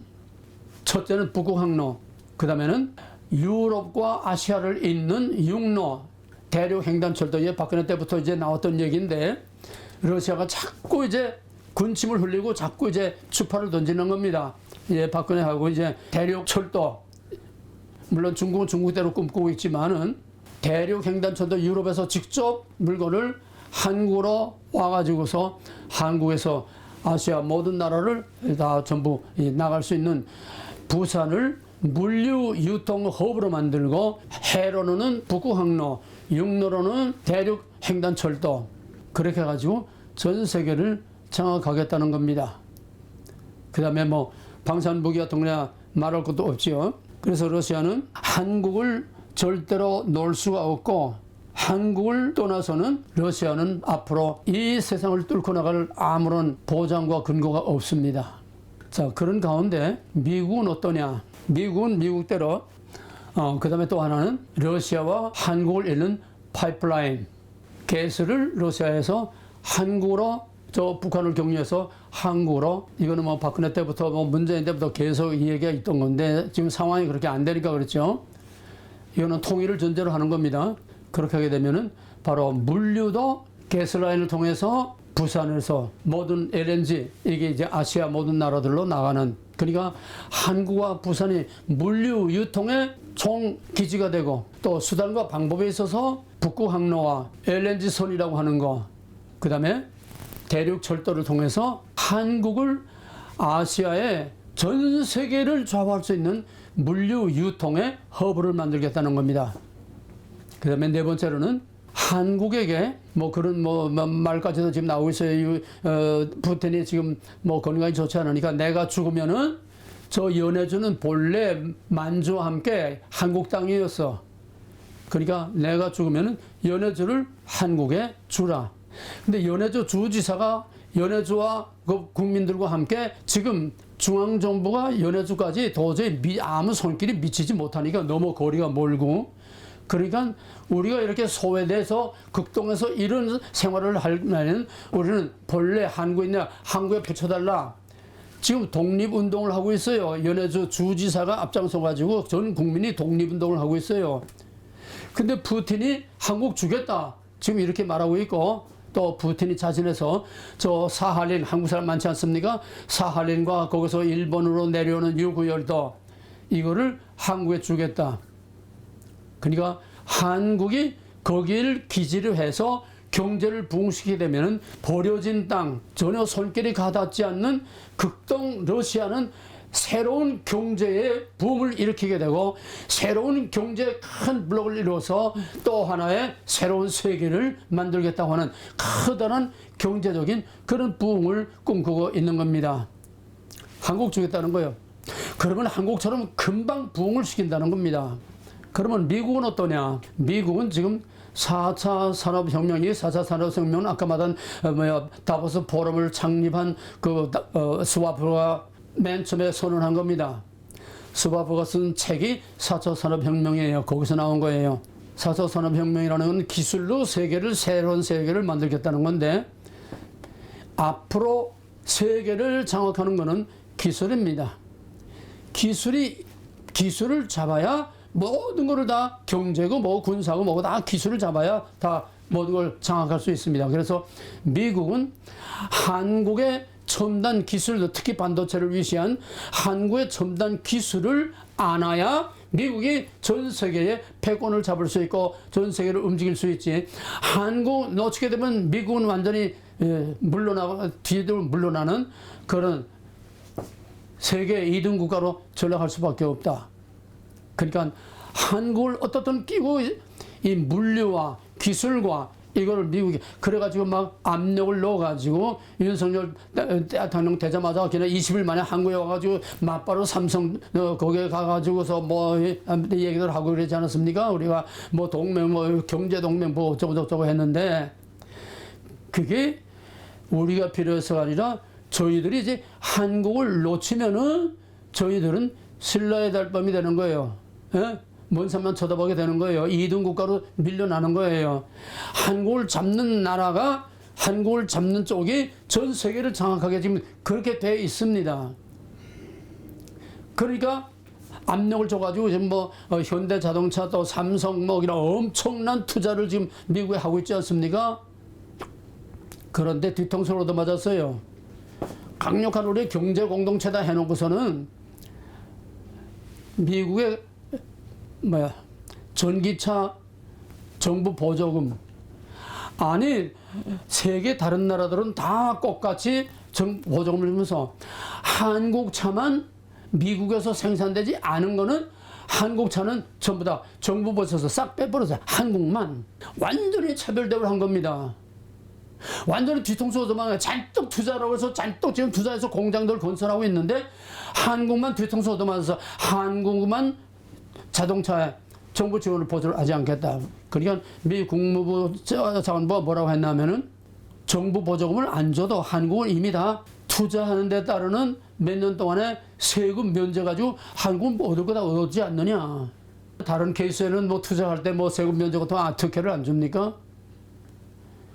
첫째는 북극 항로, 그 다음에는 유럽과 아시아를 잇는 육로, 대륙 횡단철도. 박근혜 때부터 이제 나왔던 얘기인데 러시아가 자꾸 이제 군침을 흘리고 자꾸 이제 추파를 던지는 겁니다. 박근혜하고 이제 대륙 철도, 물론 중국은 중국대로 꿈꾸고 있지만은 대륙 횡단철도 유럽에서 직접 물건을 한국으로 와가지고서 한국에서 아시아 모든 나라를 다 전부 나갈 수 있는 부산을 물류 유통 허브로 만들고, 해로는 북극 항로, 육로로는 대륙 횡단철도, 그렇게 해가지고 전 세계를 장악하겠다는 겁니다. 그 다음에 뭐 방산무기 같은 거냐 말할 것도 없지요. 그래서 러시아는 한국을 절대로 놓을 수가 없고, 한국을 떠나서는 러시아는 앞으로 이 세상을 뚫고 나갈 아무런 보장과 근거가 없습니다. 자, 그런 가운데 미국은 어떠냐? 미국은 미국대로, 그 다음에 또 하나는 러시아와 한국을 잇는 파이프라인, 가스를 러시아에서 한국으로, 저 북한을 경유해서 한국으로, 이거는 뭐 박근혜 때부터 뭐 문재인 때부터 계속 이 얘기가 있던 건데 지금 상황이 그렇게 안 되니까 그렇죠. 이거는 통일을 전제로 하는 겁니다. 그렇게 하게 되면은 바로 물류도 가스라인을 통해서 부산에서 모든 LNG, 이게 이제 아시아 모든 나라들로 나가는, 그러니까 한국과 부산이 물류 유통의 총 기지가 되고, 또 수단과 방법에 있어서 북극 항로와 LNG 선이라고 하는 거, 그 다음에 대륙 철도를 통해서 한국을 아시아의 전 세계를 좌우할 수 있는 물류 유통의 허브를 만들겠다는 겁니다. 그 다음에 네 번째로는 한국에게 뭐 그런 뭐 말까지도 지금 나오고 있어요. 푸틴이 지금 뭐 건강이 좋지 않으니까 내가 죽으면은 저 연해주는 본래 만주와 함께 한국 땅이었어. 그러니까 내가 죽으면은 연해주를 한국에 주라. 근데 연해주 주지사가 연해주와 그 국민들과 함께 지금 중앙정부가 연해주까지 도저히 아무 손길이 미치지 못하니까 너무 거리가 멀고, 그러니까 우리가 이렇게 소외돼서 극동에서 이런 생활을 하려면 우리는 본래 한국에 있냐, 한국에 붙여달라. 지금 독립운동을 하고 있어요. 연해주 주지사가 앞장서가지고 전 국민이 독립운동을 하고 있어요. 근데 푸틴이 한국 주겠다 지금 이렇게 말하고 있고, 또 푸틴이 자신해서 저 사할린, 한국 사람 많지 않습니까? 사할린과 거기서 일본으로 내려오는 유구열도, 이거를 한국에 주겠다. 그러니까 한국이 거기를 기지로 해서 경제를 부흥시키게 되면은 버려진 땅, 전혀 손길이 가닿지 않는 극동 러시아는 새로운 경제의 붐을 일으키게 되고, 새로운 경제의 큰 블록을 이루어서 또 하나의 새로운 세계를 만들겠다고 하는 커다란 경제적인 그런 부흥을 꿈꾸고 있는 겁니다. 한국 주겠다는 거예요. 그러면 한국처럼 금방 부흥을 시킨다는 겁니다. 그러면 미국은 어떠냐? 미국은 지금 4차 산업혁명이, 4차 산업혁명은 아까 말한 다보스 포럼을 창립한 그 스와프가 맨 처음에 선언한 겁니다. 스와프가 쓴 책이 4차 산업혁명이에요. 거기서 나온 거예요. 4차 산업혁명이라는 건 기술로 세계를, 새로운 세계를 만들겠다는 건데, 앞으로 세계를 장악하는 것은 기술입니다. 기술을 잡아야 모든 것을 다, 경제고 뭐 군사고 뭐고 다 기술을 잡아야 다 모든 걸 장악할 수 있습니다. 그래서 미국은 한국의 첨단 기술, 특히 반도체를 위시한 한국의 첨단 기술을 안아야 미국이 전 세계에 패권을 잡을 수 있고 전 세계를 움직일 수 있지. 한국 놓치게 되면 미국은 완전히 뒤로 물러나는 그런 세계 2등 국가로 전락할 수밖에 없다. 그러니까 한국을 어떻든 끼고 이 물류와 기술과 이거를 미국이 그래가지고 막 압력을 넣어가지고 윤석열 대통령 되자마자 그냥 20일 만에 한국에 와가지고 맞바로 삼성 거기에 가가지고서 뭐 얘기들 하고 그러지 않았습니까? 우리가 뭐 동맹 뭐 경제 동맹 뭐 어쩌고 저쩌고 했는데 그게 우리가 필요해서가 아니라 저희들이 이제 한국을 놓치면은 저희들은 신라의 달밤이 되는 거예요. 예? 먼 산만 쳐다보게 되는 거예요. 2등 국가로 밀려나는 거예요. 한국을 잡는 나라가 한국을 잡는 쪽이 전 세계를 장악하게 지금 그렇게 돼 있습니다. 그러니까 압력을 줘가지고 지금 뭐 현대자동차 또 삼성 뭐 이런 엄청난 투자를 지금 미국에 하고 있지 않습니까? 그런데 뒤통수를 얻어맞았어요. 강력한 우리 경제 공동체다 해놓고서는 미국의 전기차 정부 보조금, 아니 세계 다른 나라들은 다 똑같이 보조금을 주면서 한국 차만 미국에서 생산되지 않은 거는 한국 차는 전부 다 정부 보조서 싹 빼버려서 한국만 완전히 차별 대우를 한 겁니다. 완전히 뒤통수 얻어맞아 잔뜩 투자라고 해서 잔뜩 지금 투자해서 공장들 건설하고 있는데 한국만 뒤통수 얻어맞아서 한국만 자동차에 정부 지원을 보조를 하지 않겠다. 그러니까 미 국무부 장관부가 뭐라고 했냐면은 정부 보조금을 안 줘도 한국은 이미 다 투자하는 데 따르는 몇 년 동안에 세금 면제 가지고 한국은 뭐 얻을 거 다 얻지 않느냐. 다른 케이스에는 뭐 투자할 때 뭐 세금 면제 같은 거 특혜를 안 줍니까?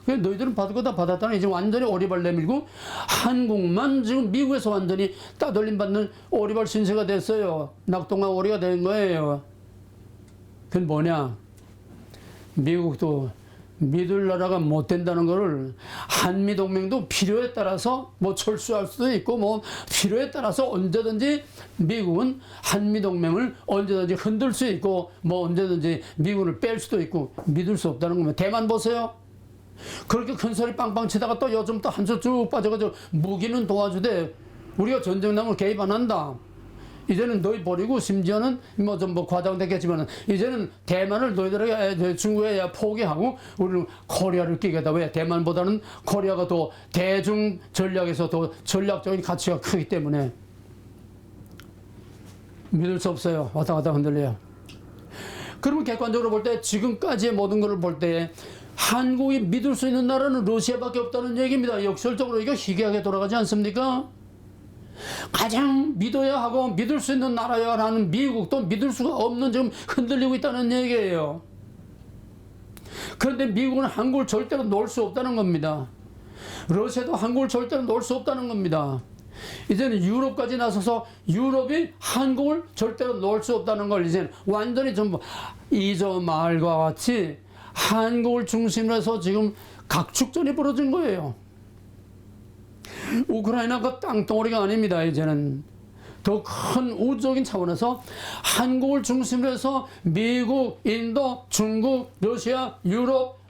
너희들은 받을 거 다 받았다니 이제 완전히 오리발 내밀고 한국만 지금 미국에서 완전히 따돌림 받는 오리발 신세가 됐어요. 낙동강 오리가 된 거예요. 그건 뭐냐? 미국도 믿을 나라가 못 된다는 거를 한미동맹도 필요에 따라서 뭐 철수할 수도 있고 뭐 필요에 따라서 언제든지 미국은 한미동맹을 언제든지 흔들 수 있고 뭐 언제든지 미국을 뺄 수도 있고 믿을 수 없다는 겁니다. 대만 보세요. 그렇게 큰 소리 빵빵 치다가 또 요즘 또 한수 쭉 빠져가지고 무기는 도와주되 우리가 전쟁 나면 개입 안 한다. 이제는 너희 버리고 심지어는 뭐 좀 뭐 과장됐겠지만 이제는 대만을 너희들에게 중국에 포기하고 우리는 코리아를 끼겠다. 왜? 대만보다는 코리아가 더 대중 전략에서 더 전략적인 가치가 크기 때문에 믿을 수 없어요. 왔다 갔다 흔들려요. 그러면 객관적으로 볼 때 지금까지의 모든 것을 볼 때 한국이 믿을 수 있는 나라는 러시아밖에 없다는 얘기입니다. 역설적으로 이거 희귀하게 돌아가지 않습니까? 가장 믿어야 하고 믿을 수 있는 나라야라는 미국도 믿을 수가 없는 지금 흔들리고 있다는 얘기예요. 그런데 미국은 한국을 절대로 놓을 수 없다는 겁니다. 러시아도 한국을 절대로 놓을 수 없다는 겁니다. 이제는 유럽까지 나서서 유럽이 한국을 절대로 놓을 수 없다는 걸 이제는 완전히 전부 이저 말과 같이 한국을 중심으로 해서 지금 각축전이 벌어진 거예요. 우크라이나가 땅덩어리가 아닙니다. 이제는 더 큰 우주적인 차원에서 한국을 중심으로 해서 미국, 인도, 중국, 러시아, 유럽,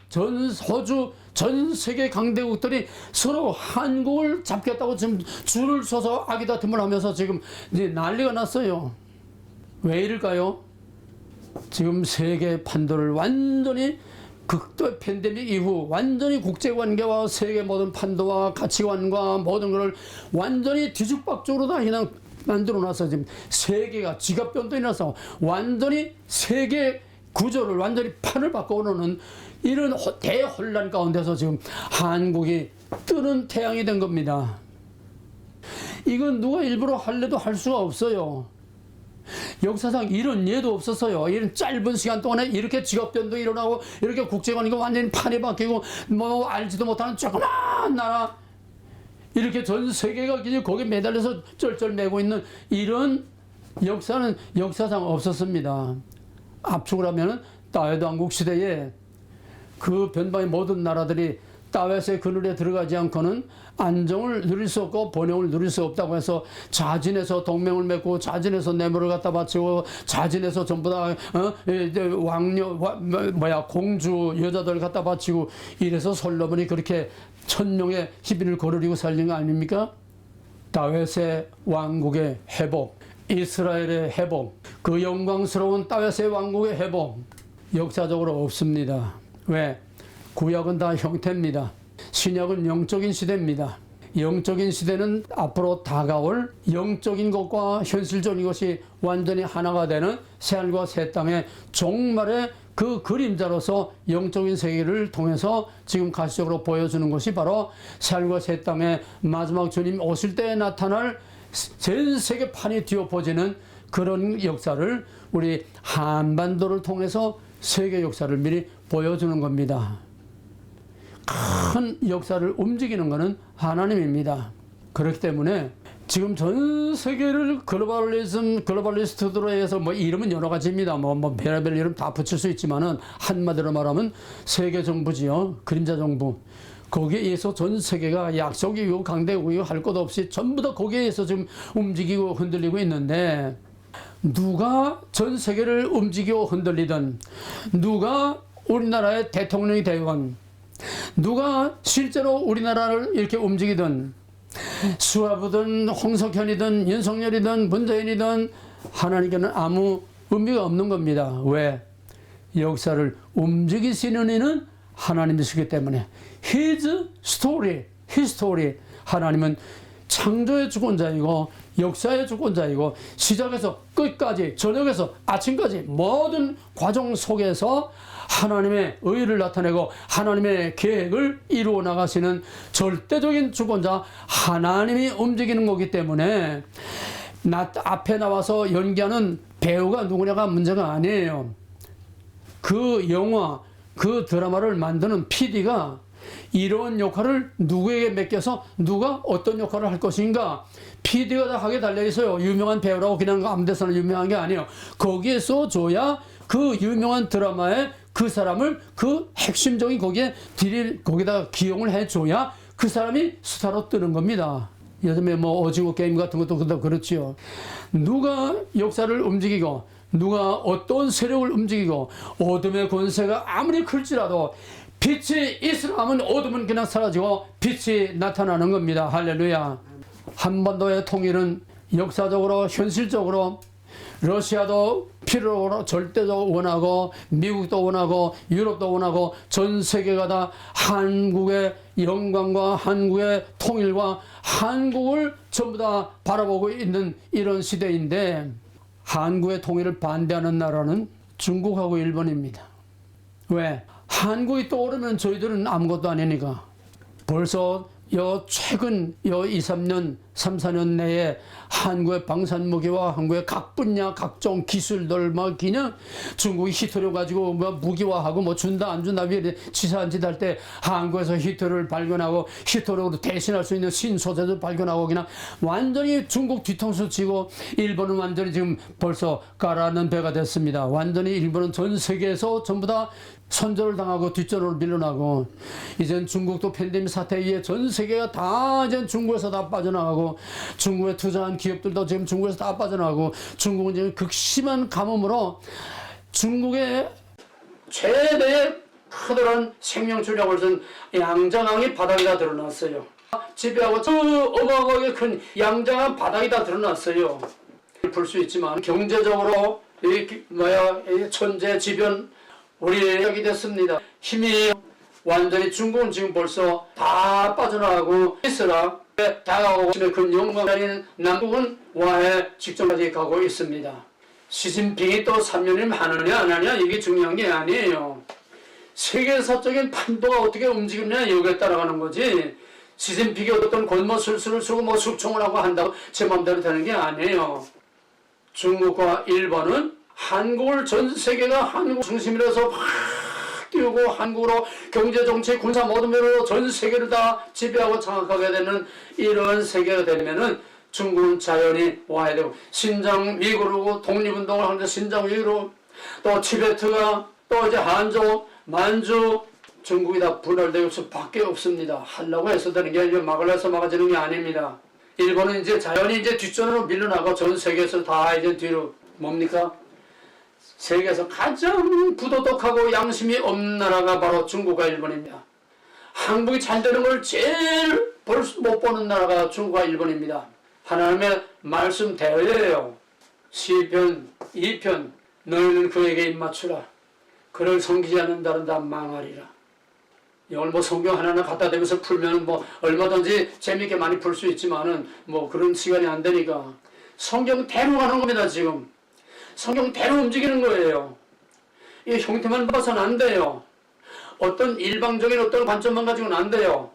호주, 전 세계 강대국들이 서로 한국을 잡겠다고 지금 줄을 서서 아기다툼을 하면서 지금 이제 난리가 났어요. 왜 이럴까요? 지금 세계 판도를 완전히 극도 팬데믹 이후 완전히 국제관계와 세계 모든 판도와 가치관과 모든 것을 완전히 뒤죽박죽으로 다 그냥 만들어놔서 지금 세계가 지갑변동이 나서 완전히 세계 구조를 완전히 판을 바꿔놓는 이런 대혼란 가운데서 지금 한국이 뜨는 태양이 된 겁니다. 이건 누가 일부러 할래도 할 수가 없어요. 역사상 이런 예도 없었어요. 이런 짧은 시간 동안에 이렇게 직업 변동이 일어나고 이렇게 국제관계가 완전히 판이 바뀌고 뭐 알지도 못하는 조그만 나라 이렇게 전 세계가 거기에 매달려서 쩔쩔매고 있는 이런 역사는 역사상 없었습니다. 압축을 하면은 다윗 왕국 시대에 그 변방의 모든 나라들이 다윗의 그늘에 들어가지 않고는 안정을 누릴 수 없고 번영을 누릴 수 없다고 해서 자진해서 동맹을 맺고 자진해서 뇌물을 갖다 바치고 자진해서 전부 다 왕녀 공주 여자들 갖다 바치고 이래서 솔로몬이 그렇게 천명의 희빈을 거느리고 살린 거 아닙니까? 다윗의 왕국의 회복, 이스라엘의 회복, 그 영광스러운 다윗의 왕국의 회복 역사적으로 없습니다. 왜? 구약은 다 형태입니다. 신약은 영적인 시대입니다. 영적인 시대는 앞으로 다가올 영적인 것과 현실적인 것이 완전히 하나가 되는 새하늘과 새 땅의 종말의 그 그림자로서 영적인 세계를 통해서 지금 가시적으로 보여주는 것이 바로 새하늘과 새 땅의 마지막 주님 오실 때에 나타날 전 세계판이 뒤엎어지는 그런 역사를 우리 한반도를 통해서 세계 역사를 미리 보여주는 겁니다. 큰 역사를 움직이는 것은 하나님입니다. 그렇기 때문에 지금 전 세계를 글로벌리스트들로 해서 뭐 이름은 여러 가지입니다. 뭐 별의별 이름 다 붙일 수 있지만은 한마디로 말하면 세계 정부지요. 그림자 정부. 거기에 의해서 전 세계가 약속이고 강대국이고 할 것 없이 전부 다 거기에 의해서 지금 움직이고 흔들리고 있는데 누가 전 세계를 움직이고 흔들리든 누가 우리나라의 대통령이 되건 누가 실제로 우리나라를 이렇게 움직이든 수하부든 홍석현이든 윤석열이든 문재인이든 하나님께는 아무 의미가 없는 겁니다. 왜? 역사를 움직이시는 이는 하나님이시기 때문에 His story, His story. 하나님은 창조의 주권자이고 역사의 주권자이고 시작에서 끝까지 저녁에서 아침까지 모든 과정 속에서 하나님의 의를 나타내고 하나님의 계획을 이루어 나가시는 절대적인 주권자 하나님이 움직이는 거기 때문에 앞에 나와서 연기하는 배우가 누구냐가 문제가 아니에요. 그 영화, 그 드라마를 만드는 PD가 이런 역할을 누구에게 맡겨서 누가 어떤 역할을 할 것인가 PD가 다 하게 달려있어요. 유명한 배우라고 그냥 아무 데서나 유명한 게 아니에요. 거기에 써줘야 그 유명한 드라마에 그 사람을 그 핵심적인 거기다 기용을 해줘야 그 사람이 스타로 뜨는 겁니다. 요즘에 뭐 오징어 게임 같은 것도 그렇지요. 누가 역사를 움직이고 누가 어떤 세력을 움직이고 어둠의 권세가 아무리 클지라도 빛이 있으면 어둠은 그냥 사라지고 빛이 나타나는 겁니다. 할렐루야. 한반도의 통일은 역사적으로 현실적으로 러시아도 필요로 절대적으로 원하고 미국도 원하고 유럽도 원하고 전 세계가 다 한국의 영광과 한국의 통일과 한국을 전부 다 바라보고 있는 이런 시대인데 한국의 통일을 반대하는 나라는 중국하고 일본입니다. 왜? 한국이 떠오르면 저희들은 아무것도 아니니까. 벌써 최근 2, 3년, 3, 4년 내에 한국의 방산무기와 한국의 각 분야, 각종 기술들, 그냥 중국이 히터를 가지고 무기화하고 준다, 안 준다, 치사한 짓 할 때 한국에서 히터를 발견하고 히터로 대신할 수 있는 신소재도 발견하고 그냥 완전히 중국 뒤통수 치고 일본은 완전히 지금 벌써 가라앉는 배가 됐습니다. 완전히 일본은 전 세계에서 전부 다 선전을 당하고 뒷전으로 밀려나고 이젠 중국도 팬데믹 사태에 의해 전 세계가 다 이제 중국에서 다 빠져나가고 중국에 투자한 기업들도 지금 중국에서 다 빠져나가고 중국은 지금 극심한 가뭄으로 중국의 최대의 커다란 생명줄력을 쓴 양장항이 바닥에 다 드러났어요. 지배하고 어마어마하게 큰 양장항 바닥이 다 드러났어요. 볼 수 있지만 경제적으로 천재지변 우리 여기 됐습니다. 힘이 완전히 중국은 지금 벌써 다 빠져나가고 있으라 다가오고 그 영광적인 남북은 와해 직전까지 가고 있습니다. 시진핑이 또 3년이면 하느냐 안 하느냐 이게 중요한 게 아니에요. 세계사적인 판도가 어떻게 움직이느냐 여기에 따라가는 거지. 시진핑이 어떤 권모술수를 쓰고 숙청을 하고 한다고 제 마음대로 되는 게 아니에요. 중국과 일본은 한국을 전 세계가 한국 중심이라서 확 띄우고 한국으로 경제, 정치, 군사 모든 면으로 전 세계를 다 지배하고 장악하게 되는 이런 세계가 되면은 중국은 자연히 와야 되고 신장 위구르고 독립운동을 하는데 신장 위구르 또 티베트가 또 이제 한족, 만주 중국이 다 분할되고 수밖에 없습니다. 하려고 해서 되는 게 아니라 막으려 해서 막아지는 게 아닙니다. 일본은 이제 자연히 이제 뒷전으로 밀려나고 전 세계에서 다 이제 뒤로 뭡니까? 세계에서 가장 부도덕하고 양심이 없는 나라가 바로 중국과 일본입니다. 한국이 잘 되는 걸 제일 못 보는 나라가 중국과 일본입니다. 하나님의 말씀대로예요. 시편 2편 너희는 그에게 입맞추라. 그를 섬기지 않는다는 다 망하리라. 이걸 뭐 성경 하나하나 갖다 대면서 풀면 뭐 얼마든지 재밌게 많이 풀 수 있지만은 뭐 그런 시간이 안 되니까 성경대로 가는 겁니다. 지금 성경대로 움직이는 거예요. 이 형태만 봐서는 안 돼요. 어떤 일방적인 어떤 관점만 가지고는 안 돼요.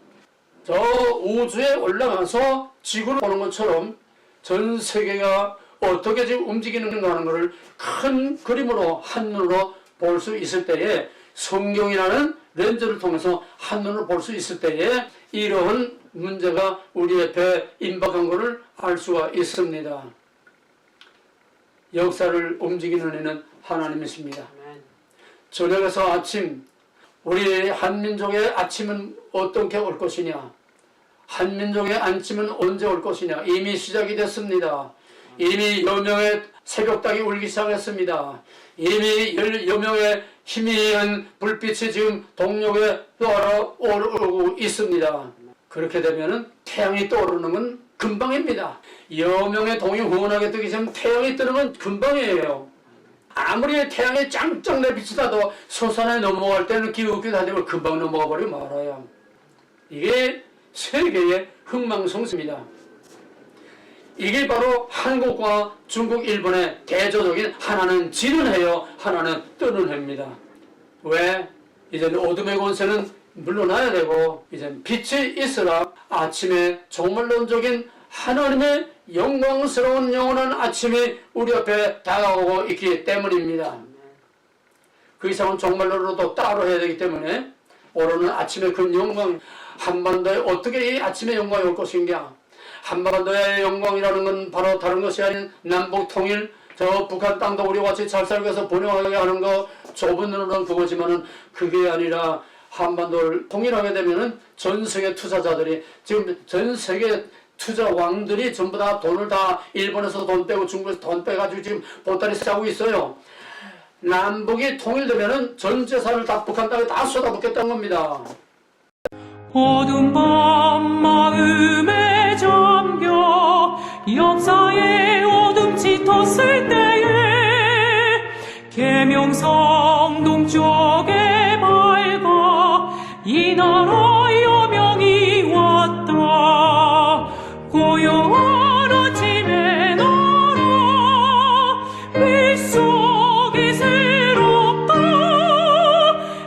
저 우주에 올라가서 지구를 보는 것처럼 전 세계가 어떻게 지금 움직이는가 하는 것을 큰 그림으로 한눈으로 볼 수 있을 때에 성경이라는 렌즈를 통해서 한눈으로 볼 수 있을 때에 이러한 문제가 우리 옆에 임박한 것을 알 수가 있습니다. 역사를 움직이는 이는 하나님이십니다. 저녁에서 아침, 우리 한민족의 아침은 어떻게 올 것이냐? 한민족의 아침은 언제 올 것이냐? 이미 시작이 됐습니다. 이미 여명의 새벽닭이 울기 시작했습니다. 이미 여명의 희미한 불빛이 지금 동력에 떠오르고 있습니다. 그렇게 되면은 태양이 떠오르는 건 금방입니다. 여명의 동이 후원하게 뜨기 전에 태양이 뜨는 건 금방이에요. 아무리 태양이 짱짱 내 빛이 나도 서산에 넘어갈 때는 기웃기웃 하지만 금방 넘어가 버리고 말아요. 이게 세계의 흥망성쇠입니다. 이게 바로 한국과 중국, 일본의 대조적인 하나는 지는 해요, 하나는 뜨는 해입니다. 왜? 이제는 어둠의 권세는 물러나야 되고 이제는 빛이 있으라 아침에 종말론적인 하나님의 영광스러운 영원한 아침이 우리 옆에 다가오고 있기 때문입니다. 그 이상은 종말론으로도 따로 해야 되기 때문에 오르는 아침의 그 영광, 한반도에 어떻게 이 아침의 영광이 올 것인가? 한반도의 영광이라는 건 바로 다른 것이 아닌 남북 통일, 저 북한 땅도 우리와 같이 잘 살고 해서 번영하게 하는 거 좁은 눈으로는 그거지만은 그게 아니라 한반도를 통일하게 되면은 전 세계 투자자들이 지금 전 세계 투자 왕들이 전부 다 돈을 다 일본에서 돈 빼고 중국에서 돈 빼가지고 지금 보따리 싸고 있어요. 남북이 통일되면은 전 재산을 다 북한 땅에 다 쏟아붓겠다는 겁니다. 어두운 밤 마음에 잠겨 역사의 어둠 짙었을 때에 계명성 동쪽에 밝아 이 나라 여명이 왔다. 고요한 아침의 나라 빛 속이 새롭다.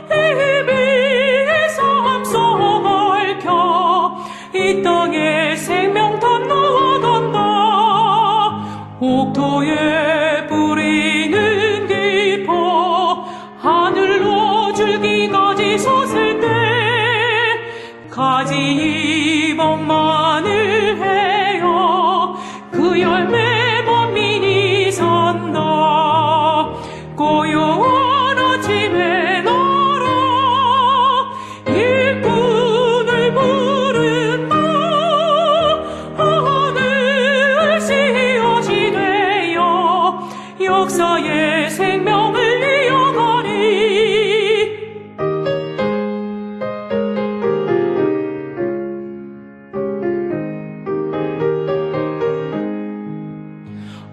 이비의 삶속 밝혀 이 땅에 생명탄 나아간다. 옥토에 뿌리는 깊어 하늘로 줄기까지 섰을 때 가지 이복만을 해요 그 열매 만민이 산다. 고요한 아침의 나라 일꾼을 부른다. 하늘 씨앗이 되어 역사의 생명을 이어가리.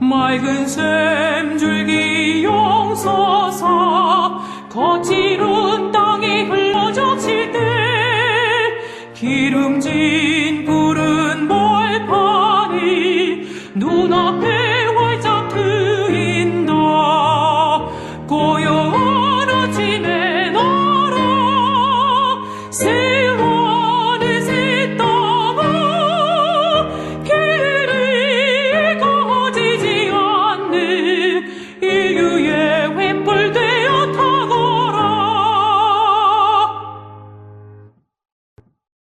맑은 샘줄기 용서사 거칠은 땅에 흘러젖힐 때 기름진 푸른 벌판이 눈앞에 활짝 트인다. 고요한 아침의 나라